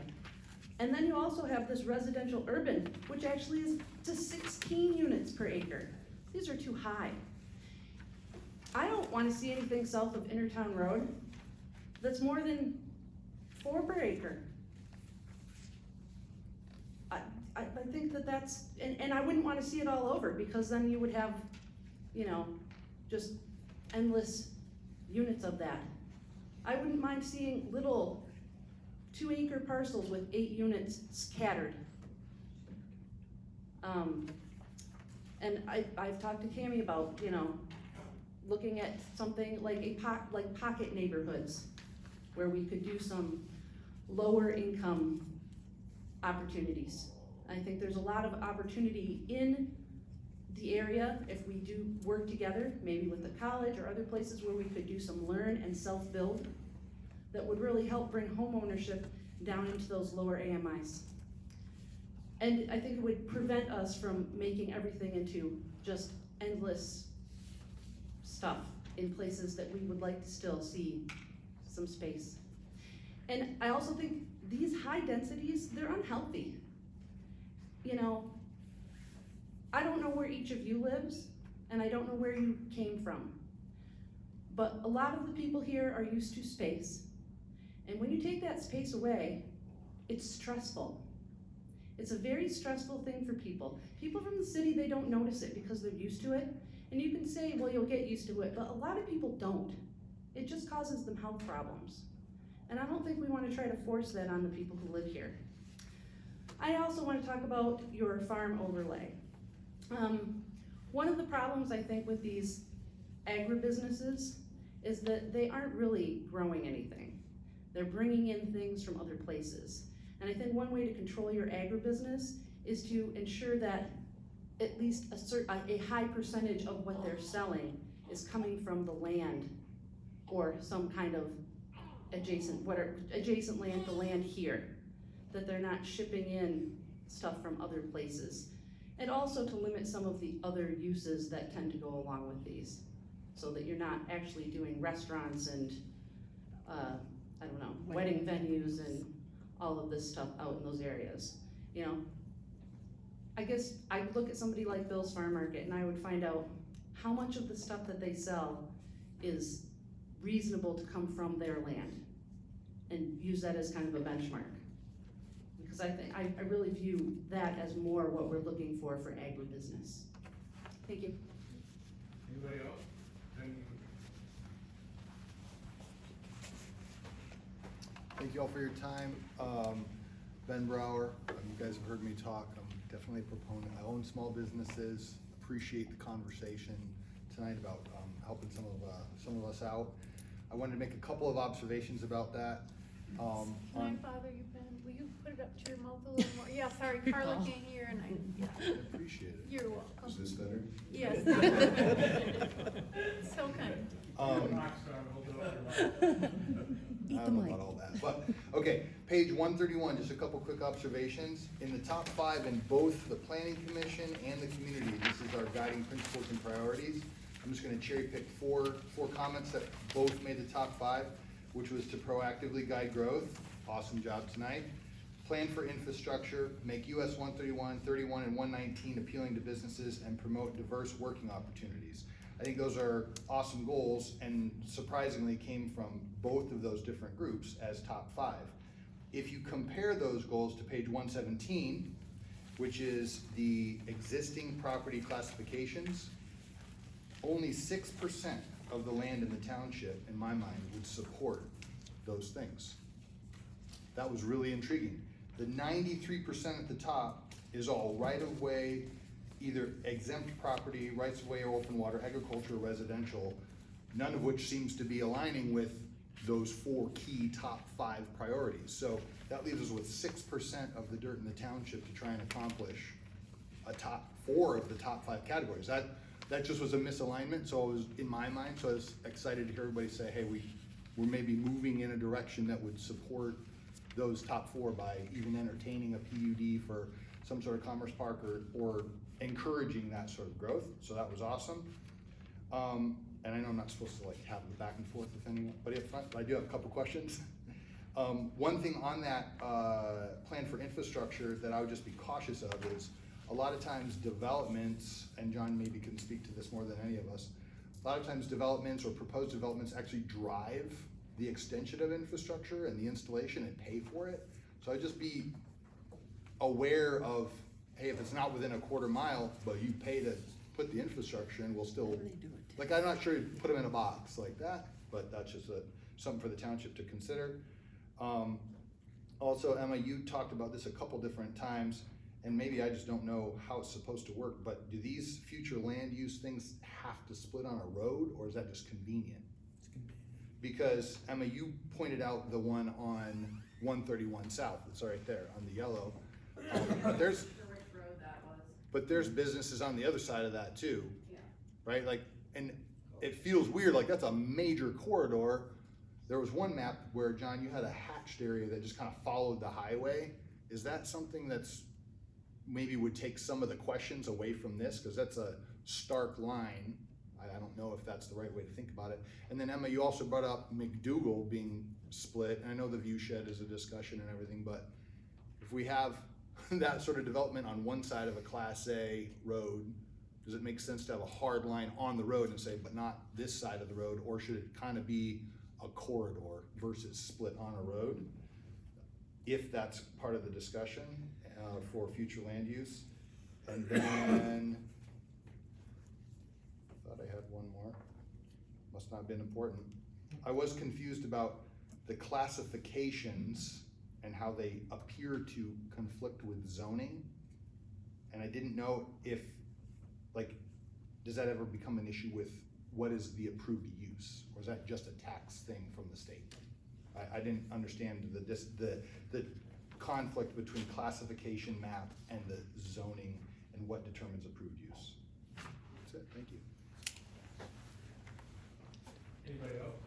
And then you also have this residential urban, which actually is to 16 units per acre. These are too high. I don't want to see anything south of Intertown Road that's more than 4 per acre. I think that's, and I wouldn't want to see it all over, because then you would have, just endless units of that. I wouldn't mind seeing little 2-acre parcels with 8 units scattered. And I've talked to Cammie about, looking at something like like pocket neighborhoods, where we could do some lower income opportunities. I think there's a lot of opportunity in the area if we do work together, maybe with the college or other places where we could do some learn and self-build that would really help bring home ownership down into those lower AMIs. And I think it would prevent us from making everything into just endless stuff in places that we would like to still see some space. And I also think these high densities, they're unhealthy. I don't know where each of you lives, and I don't know where you came from. But a lot of the people here are used to space. And when you take that space away, it's stressful. It's a very stressful thing for people. People from the city, they don't notice it because they're used to it. And you can say, well, you'll get used to it, but a lot of people don't. it just causes them health problems. And I don't think we wanna try to force that on the people who live here. I also wanna talk about your farm overlay. One of the problems I think with these agribusinesses is that they aren't really growing anything. They're bringing in things from other places. And I think one way to control your agribusiness is to ensure that at least a high percentage of what they're selling is coming from the land or some kind of adjacent land, the land here, that they're not shipping in stuff from other places. And also to limit some of the other uses that tend to go along with these, so that you're not actually doing restaurants and, I don't know, wedding venues and all of this stuff out in those areas, you know? I guess I'd look at somebody like Bill's Farm Market and I would find out how much of the stuff that they sell is reasonable to come from their land and use that as kind of a benchmark. Because I think, I really view that as more what we're looking for agribusiness. Thank you. Anybody else? Thank you all for your time. Ben Brower, you guys have heard me talk. I'm definitely a proponent. I own small businesses, appreciate the conversation tonight about helping some of us out. I wanted to make a couple of observations about that. Can I bother you, Ben? Will you put it up to your mouth a little more? Yeah, sorry, Carla can't hear and I appreciate it. you're welcome. Is this better? Yes. So kind. I don't know about all that, but, okay, page 131, just a couple quick observations. In the top 5 in both the Planning Commission and the community, this is our guiding principles and priorities. I'm just gonna cherry pick four comments that both made the top 5, which was to proactively guide growth. Awesome job tonight. Plan for infrastructure, make US 131, 31, and 119 appealing to businesses, and promote diverse working opportunities. I think those are awesome goals, and surprisingly came from both of those different groups as top 5. If you compare those goals to page 117, which is the existing property classifications, only 6% of the land in the township, in my mind, would support those things. That was really intriguing. The 93% at the top is all right-of-way, either exempt property, rights-of-way or open water, agriculture, or residential, none of which seems to be aligning with those 4 key top 5 priorities. So that leaves us with 6% of the dirt in the township to try and accomplish a top 4 of the top 5 categories. That just was a misalignment, so it was in my mind, so I was excited to hear everybody say, hey, we're maybe moving in a direction that would support those top 4 by even entertaining a PUD for some sort of commerce park or encouraging that sort of growth. So that was awesome. And I know I'm not supposed to like have the back and forth with anyone, but I do have a couple questions. One thing on that plan for infrastructure that I would just be cautious of is a lot of times developments, and John maybe can speak to this more than any of us, a lot of times developments or proposed developments actually drive the extension of infrastructure and the installation and pay for it. So I'd just be aware of, hey, if it's not within a quarter mile, but you pay to put the infrastructure in, we'll still, like, I'm not sure you'd put them in a box like that, but that's just something for the township to consider. Also, Emma, you talked about this a couple different times, and maybe I just don't know how it's supposed to work, but do these future land use things have to split on a road, or is that just convenient? Because, Emma, you pointed out the one on 131 South, it's right there on the yellow. But there's, which road that was. but there's businesses on the other side of that too, Yeah. right? Like, and it feels weird, like that's a major corridor. There was one map where, John, you had a hatched area that just kind of followed the highway. Is that something that's maybe would take some of the questions away from this? Because that's a stark line. I don't know if that's the right way to think about it. And then Emma, you also brought up McDougal being split. And I know the view shed is a discussion and everything, but if we have that sort of development on one side of a Class A road, does it make sense to have a hard line on the road and say, but not this side of the road? Or should it kind of be a corridor versus split on a road? If that's part of the discussion for future land use. And then, I thought I had one more. Must not have been important. I was confused about the classifications and how they appear to conflict with zoning. And I didn't know if, like, does that ever become an issue with what is the approved use? Or is that just a tax thing from the state? I didn't understand the conflict between classification map and the zoning and what determines approved use. That's it, thank you. Anybody else?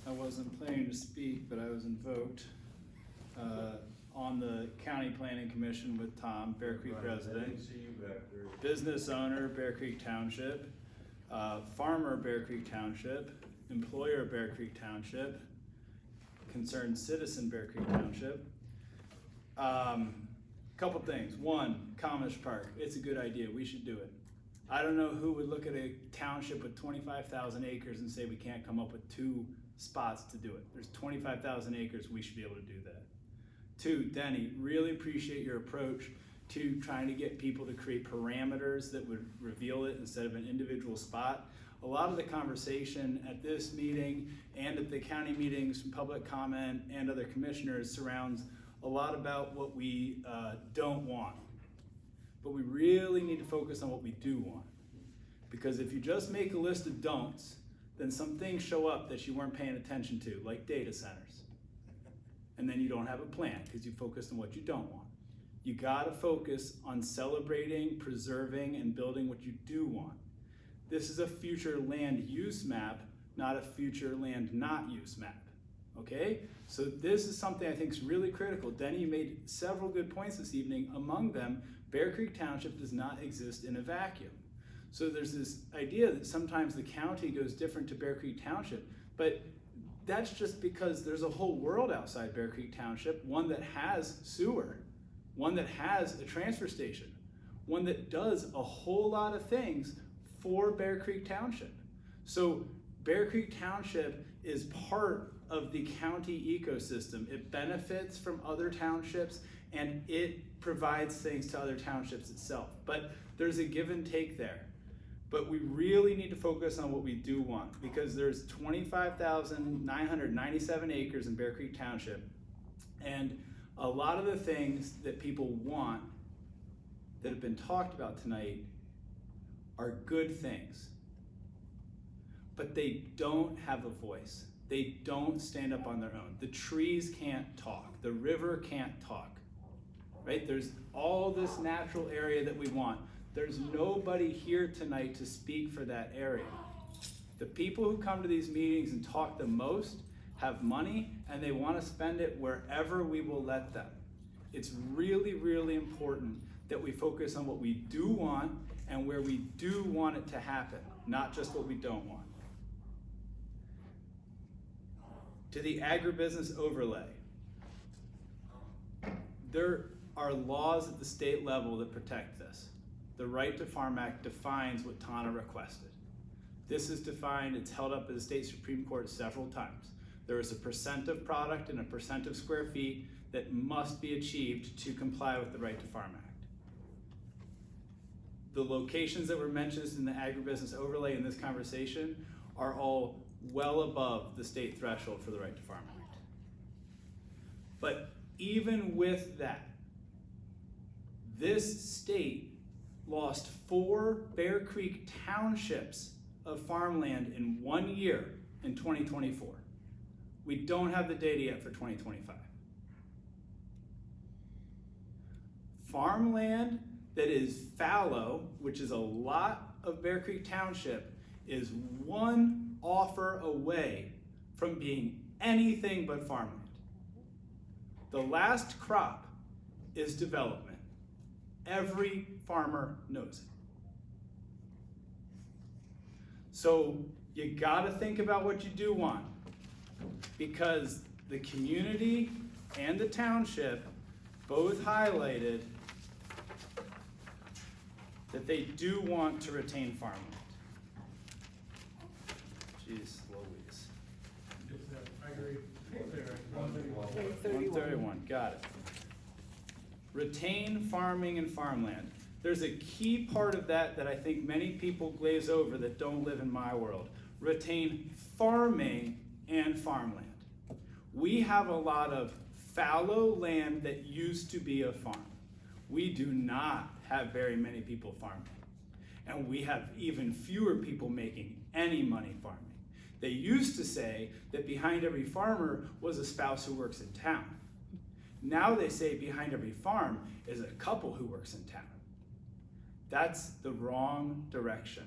I wasn't planning to speak, but I was invoked on the County Planning Commission with Tom, Bear Creek resident, business owner, Bear Creek Township, farmer, Bear Creek Township, employer, Bear Creek Township, concerned citizen, Bear Creek Township. Couple things. One, Comish Park. It's a good idea. We should do it. I don't know who would look at a township with 25,000 acres and say we can't come up with 2 spots to do it. There's 25,000 acres, we should be able to do that. 2, Denny, really appreciate your approach to trying to get people to create parameters that would reveal it instead of an individual spot. A lot of the conversation at this meeting and at the county meetings, public comment, and other commissioners surrounds a lot about what we don't want. But we really need to focus on what we do want. Because if you just make a list of don'ts, then some things show up that you weren't paying attention to, like data centers. And then you don't have a plan because you focused on what you don't want. You gotta focus on celebrating, preserving, and building what you do want. This is a future land use map, not a future land not use map, okay? So this is something I think is really critical. Denny, you made several good points this evening. Among them, Bear Creek Township does not exist in a vacuum. So there's this idea that sometimes the county goes different to Bear Creek Township, but that's just because there's a whole world outside Bear Creek Township, one that has sewer, one that has a transfer station, one that does a whole lot of things for Bear Creek Township. So Bear Creek Township is part of the county ecosystem. It benefits from other townships and it provides things to other townships itself. But there's a give and take there. But we really need to focus on what we do want because there's 25,997 acres in Bear Creek Township. And a lot of the things that people want that have been talked about tonight are good things. But they don't have a voice. They don't stand up on their own. The trees can't talk. The river can't talk. Right? There's all this natural area that we want. There's nobody here tonight to speak for that area. The people who come to these meetings and talk the most have money and they want to spend it wherever we will let them. It's really, really important that we focus on what we do want and where we do want it to happen, not just what we don't want. To the agribusiness overlay. There are laws at the state level that protect this. The Right to Farm Act defines what Tana requested. This is defined, it's held up at the state Supreme Court several times. There is a percent of product and a percent of square feet that must be achieved to comply with the Right to Farm Act. The locations that were mentioned in the agribusiness overlay in this conversation are all well above the state threshold for the Right to Farm Act. But even with that, this state lost 4 Bear Creek townships of farmland in 1 year in 2024. We don't have the data yet for 2025. Farmland that is fallow, which is a lot of Bear Creek Township, is 1 offer away from being anything but farmland. The last crop is development. Every farmer knows it. So you gotta think about what you do want, because the community and the township both highlighted that they do want to retain farmland. Jeez Louise. I agree. 131. 131, got it. Retain farming and farmland. There's a key part of that that I think many people glaze over that don't live in my world. Retain farming and farmland. We have a lot of fallow land that used to be a farm. We do not have very many people farming. And we have even fewer people making any money farming. They used to say that behind every farmer was a spouse who works in town. Now they say behind every farm is a couple who works in town. That's the wrong direction.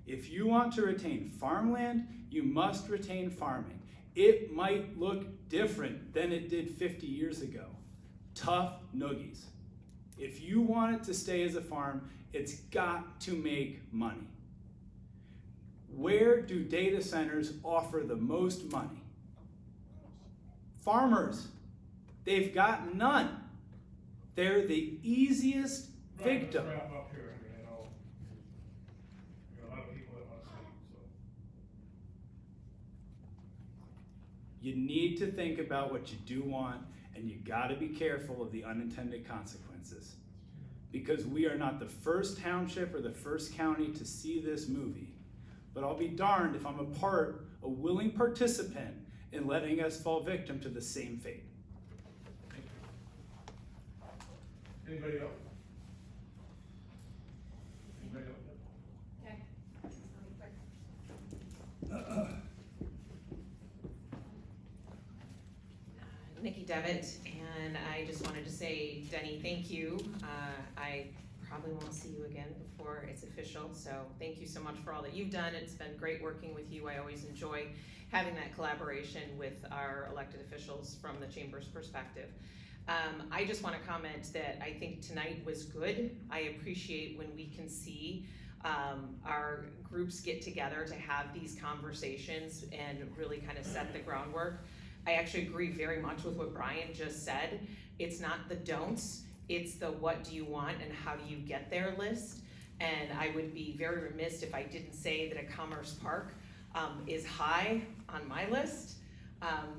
If you want to retain farmland, you must retain farming. It might look different than it did 50 years ago. Tough noogies. If you want it to stay as a farm, it's got to make money. Where do data centers offer the most money? Farmers. They've got none. They're the easiest victim. Let's wrap up here. I mean, I know there are a lot of people that want to speak, so. You need to think about what you do want, and you gotta be careful of the unintended consequences. Because we are not the first township or the first county to see this movie. But I'll be darned if I'm a willing participant in letting us fall victim to the same fate. Anybody else? Anybody else? Okay. Nikki Devitt, and I just wanted to say, Denny, thank you. I probably won't see you again before it's official, so thank you so much for all that you've done. It's been great working with you. I always enjoy having that collaboration with our elected officials from the Chamber's perspective. I just want to comment that I think tonight was good. I appreciate when we can see our groups get together to have these conversations and really kind of set the groundwork. I actually agree very much with what Brian just said. It's not the don'ts, it's the what do you want and how do you get there list. And I would be very remiss if I didn't say that a commerce park is high on my list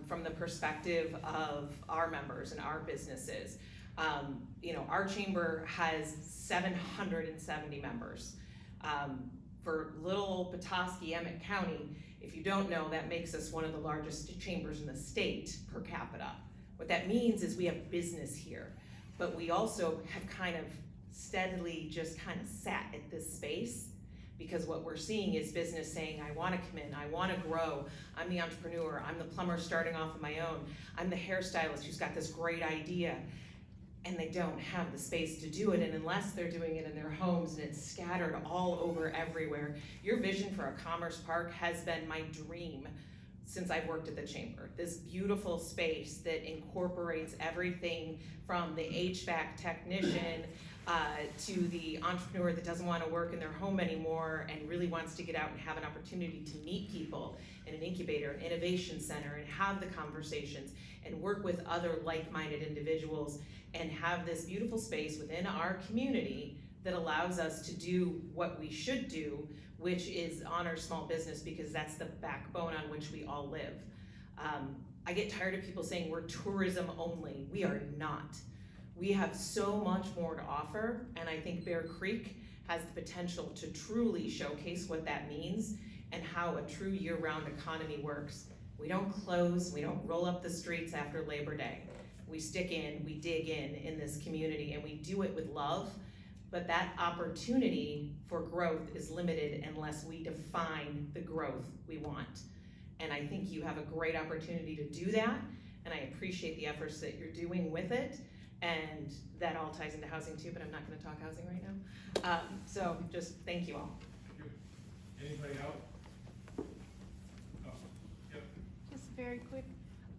from the perspective of our members and our businesses. You know, our chamber has 770 members. For little old Petoskey, Emmett County, if you don't know, that makes us one of the largest chambers in the state per capita. What that means is we have business here, but we also have kind of steadily just kind of sat at this space because what we're seeing is business saying, I wanna come in, I wanna grow, I'm the entrepreneur, I'm the plumber starting off on my own, I'm the hairstylist who's got this great idea, and they don't have the space to do it, and unless they're doing it in their homes and it's scattered all over everywhere. Your vision for a commerce park has been my dream since I've worked at the chamber. This beautiful space that incorporates everything from the HVAC technician to the entrepreneur that doesn't want to work in their home anymore and really wants to get out and have an opportunity to meet people in an incubator, an innovation center, and have the conversations and work with other like-minded individuals and have this beautiful space within our community that allows us to do what we should do, which is honor small business because that's the backbone on which we all live. I get tired of people saying we're tourism only. We are not. We have so much more to offer, and I think Bear Creek has the potential to truly showcase what that means and how a true year-round economy works. We don't close, we don't roll up the streets after Labor Day. We stick in, we dig in this community, and we do it with love, but that opportunity for growth is limited unless we define the growth we want. And I think you have a great opportunity to do that, and I appreciate the efforts that you're doing with it. And that all ties into housing too, but I'm not gonna talk housing right now. So just thank you all. Thank you. Anybody else? Oh, yep. Just very quick,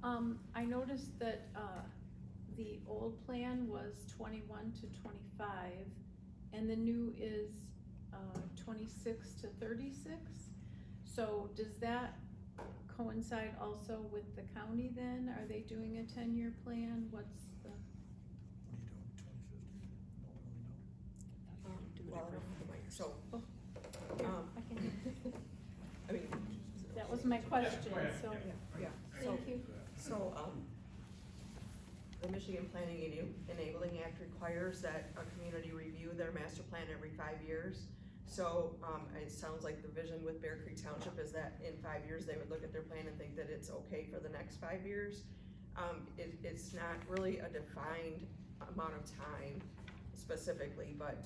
I noticed that, the old plan was 21 to 25, and the new is, 26 to 36. So does that coincide also with the county then? Are they doing a 10-year plan? What's the? So, I mean. That was my question, so, Yeah, thank you. So, the Michigan Planning Enabling Act requires that a community review their master plan every 5 years. So, it sounds like the vision with Bear Creek Township is that in 5 years, they would look at their plan and think that it's okay for the next 5 years. It's not really a defined amount of time specifically, but,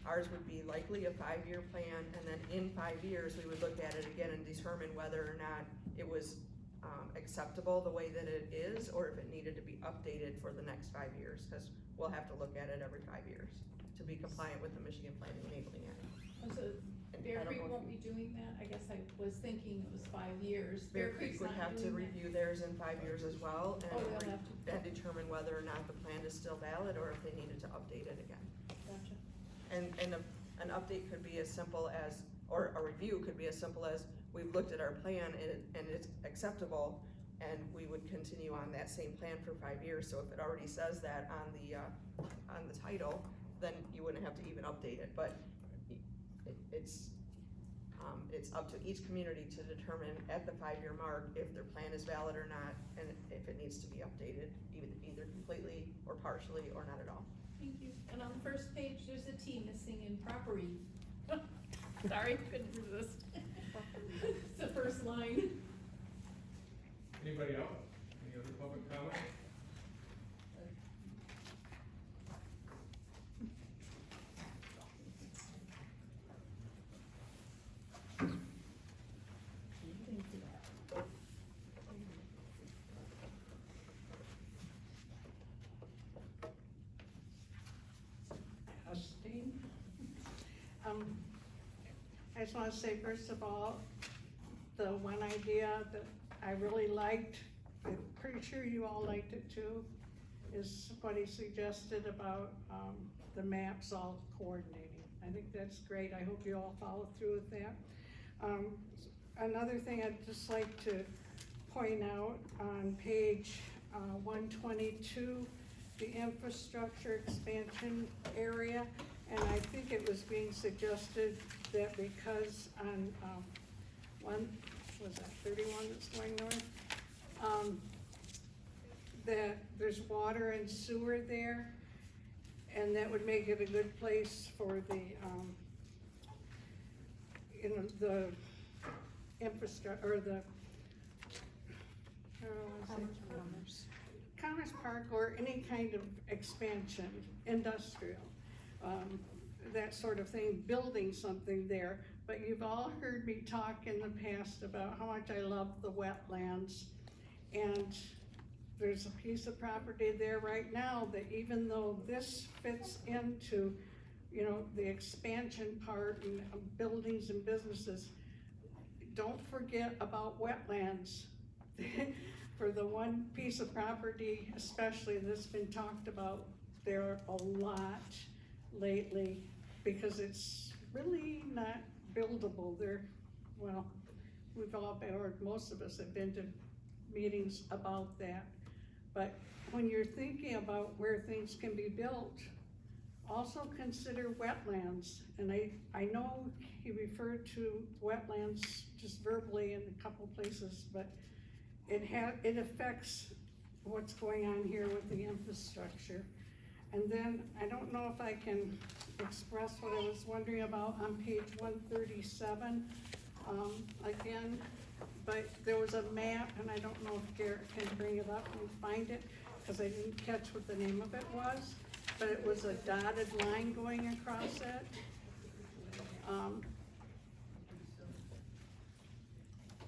ours would be likely a 5-year plan, and then in 5 years, we would look at it again and determine whether or not it was acceptable the way that it is, or if it needed to be updated for the next 5 years, because we'll have to look at it every 5 years to be compliant with the Michigan Planning Enabling Act. So And Bear I don't Creek know if won't be doing that? I guess I was thinking it was 5 years. Bear Creek Creek's would not have to doing that? review theirs in 5 years as well, Oh, they'll have to. and determine whether or not the plan is still valid, or if they needed to update it again. Gotcha. And an update could be as simple as, or a review could be as simple as, we've looked at our plan and it's acceptable, and we would continue on that same plan for 5 years. So if it already says that on the title, then you wouldn't have to even update it, but it's up to each community to determine at the 5-year mark if their plan is valid or not, and if it needs to be updated, either completely or partially or not at all. Thank you. And on the first page, there's a T missing in property. Sorry, couldn't resist. It's the first line. Anybody else? Any other public comment? I just wanna say, first of all, the one idea that I really liked, I'm pretty sure you all liked it too, is what he suggested about, the maps all coordinating. I think that's great. I hope you all follow through with that. Another thing I'd just like to point out on page 122, the infrastructure expansion area, and I think it was being suggested that because on, was that 31 that's going north? That there's water and sewer there, and that would make it a good place for the, the infrastructure, or the, Commerce Park, or any kind of expansion, industrial, that sort of thing, building something there. But you've all heard me talk in the past about how much I love the wetlands, and there's a piece of property there right now that, even though this fits into, the expansion part and buildings and businesses, don't forget about wetlands. For the one piece of property especially that's been talked about there a lot lately, because it's really not buildable. We've all been, or most of us have been to meetings about that. But when you're thinking about where things can be built, also consider wetlands. And I know he referred to wetlands just verbally in a couple places, but it affects what's going on here with the infrastructure. And then, I don't know if I can express what I was wondering about on page 137, again, but there was a map, and I don't know if Garrett can bring it up and find it, because I didn't catch what the name of it was, but it was a dotted line going across it.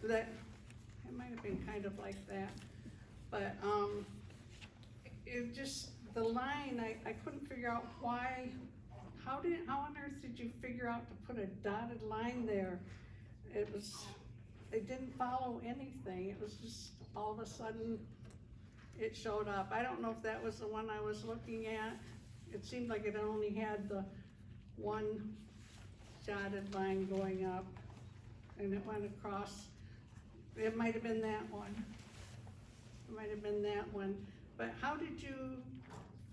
It might have been kind of like that, but, it just, the line, I couldn't figure out why, how on earth did you figure out to put a dotted line there? It didn't follow anything. It was just, all of a sudden, it showed up. I don't know if that was the one I was looking at. It seemed like it only had the one dotted line going up, and it went across. It might have been that one. It might have been that one. But how did you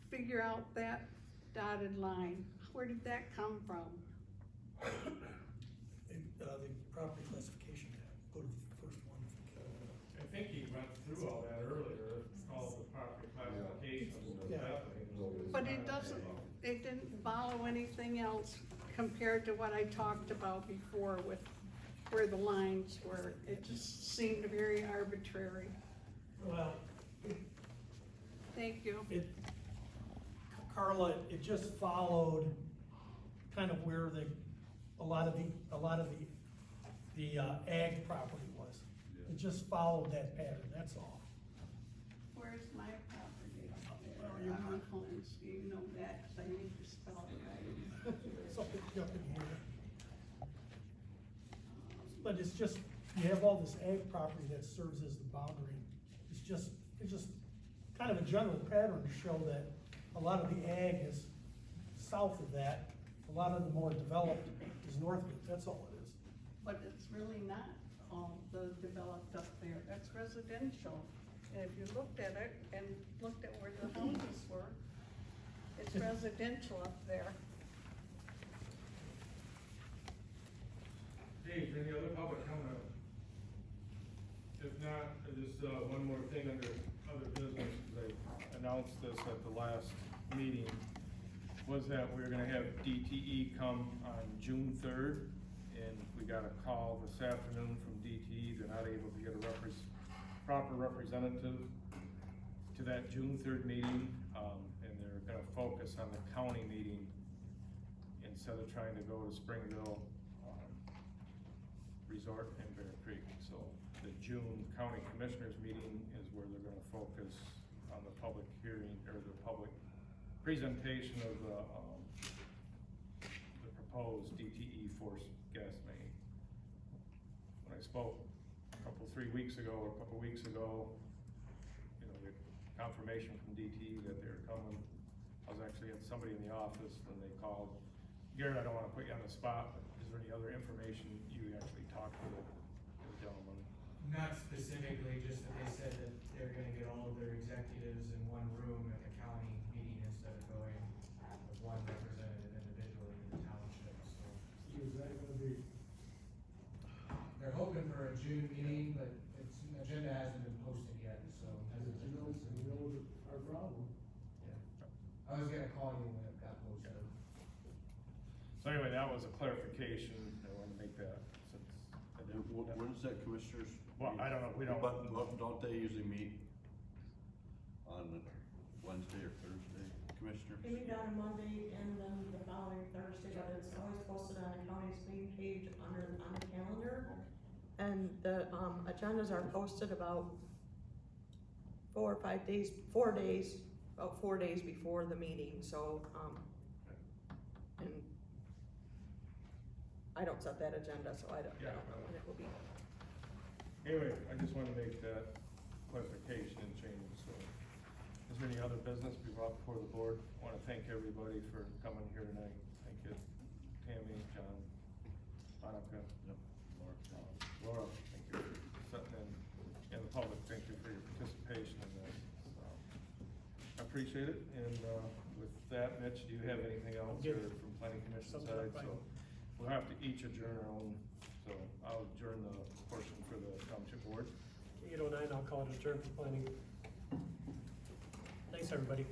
figure out that dotted line? Where did that come from? The property classification tab, go to the first one. I think he went through all that earlier, all the property classification doesn't, it didn't follow anything else compared to what I talked about before with where the lines were. It just seemed very arbitrary. Well, Thank you. Carla, it just followed kind of where a lot of the ag property was. It just followed that pattern, that's all. Where's my property? Your Munclans, you know that, 'cause I need to spell it right. It's up in here. But it's just, you have all this ag property that serves as the boundary. It's just kind of a general pattern to show that a lot of the ag is south of that. A lot of the more developed is north of it, that's all it is. But it's really not all the developed up there, that's residential. And if you looked at it and looked at where the houses were, it's residential up there. Dave, any other public comment? If not, just, one more thing under other business, 'cause I announced this at the last meeting, was that we were gonna have DTE come on June 3rd, and we got a call this afternoon from DTE, they're not able to get a proper representative to that June 3rd meeting, and they're gonna focus on the county meeting instead of trying to go to Springville, Resort and Bear Creek. So the June County Commissioners meeting is where they're gonna focus on the public hearing, or the public presentation of the proposed DTE forced gas main. When I spoke three weeks ago, or a couple weeks ago, you know, the confirmation from DTE that they were coming. I was actually at somebody in the office when they called. Garrett, I don't wanna put you on the spot, but is there any other information you actually talked to the gentleman? Not specifically, just that they said that they're gonna get all of their executives in one room at the county meeting instead of going with one representative individually in the township, so. Is that gonna be? They're hoping for a June meeting, but its agenda hasn't been posted yet, so. Our problem. Yeah. I was gonna call you when it got posted. So anyway, that was a clarification, I wanted to make that, since. When is that commissioners? Well, I don't know, we don't. But don't they usually meet on Wednesday or Thursday, commissioners? They meet on a Monday and then the following Thursday, but it's always posted on the county's main page on the calendar. And the, agendas are posted about 4 days before the meeting, so, and I don't set that agenda, so I don't know when it will be. Anyway, I just wanted to make that clarification and change, so. Is there any other business we brought before the board? I wanna thank everybody for coming here tonight. Thank you, Tammy, John, Monica. Yep. Laura, thank you for sitting in, and the public, thank you for your participation in this. I appreciate it, and, with that, Mitch, do you have anything else, or from planning commission side? So we'll have to each adjourn our own, so I'll adjourn the portion for the township board. 8:09, I'll call it adjourned for planning. Thanks, everybody.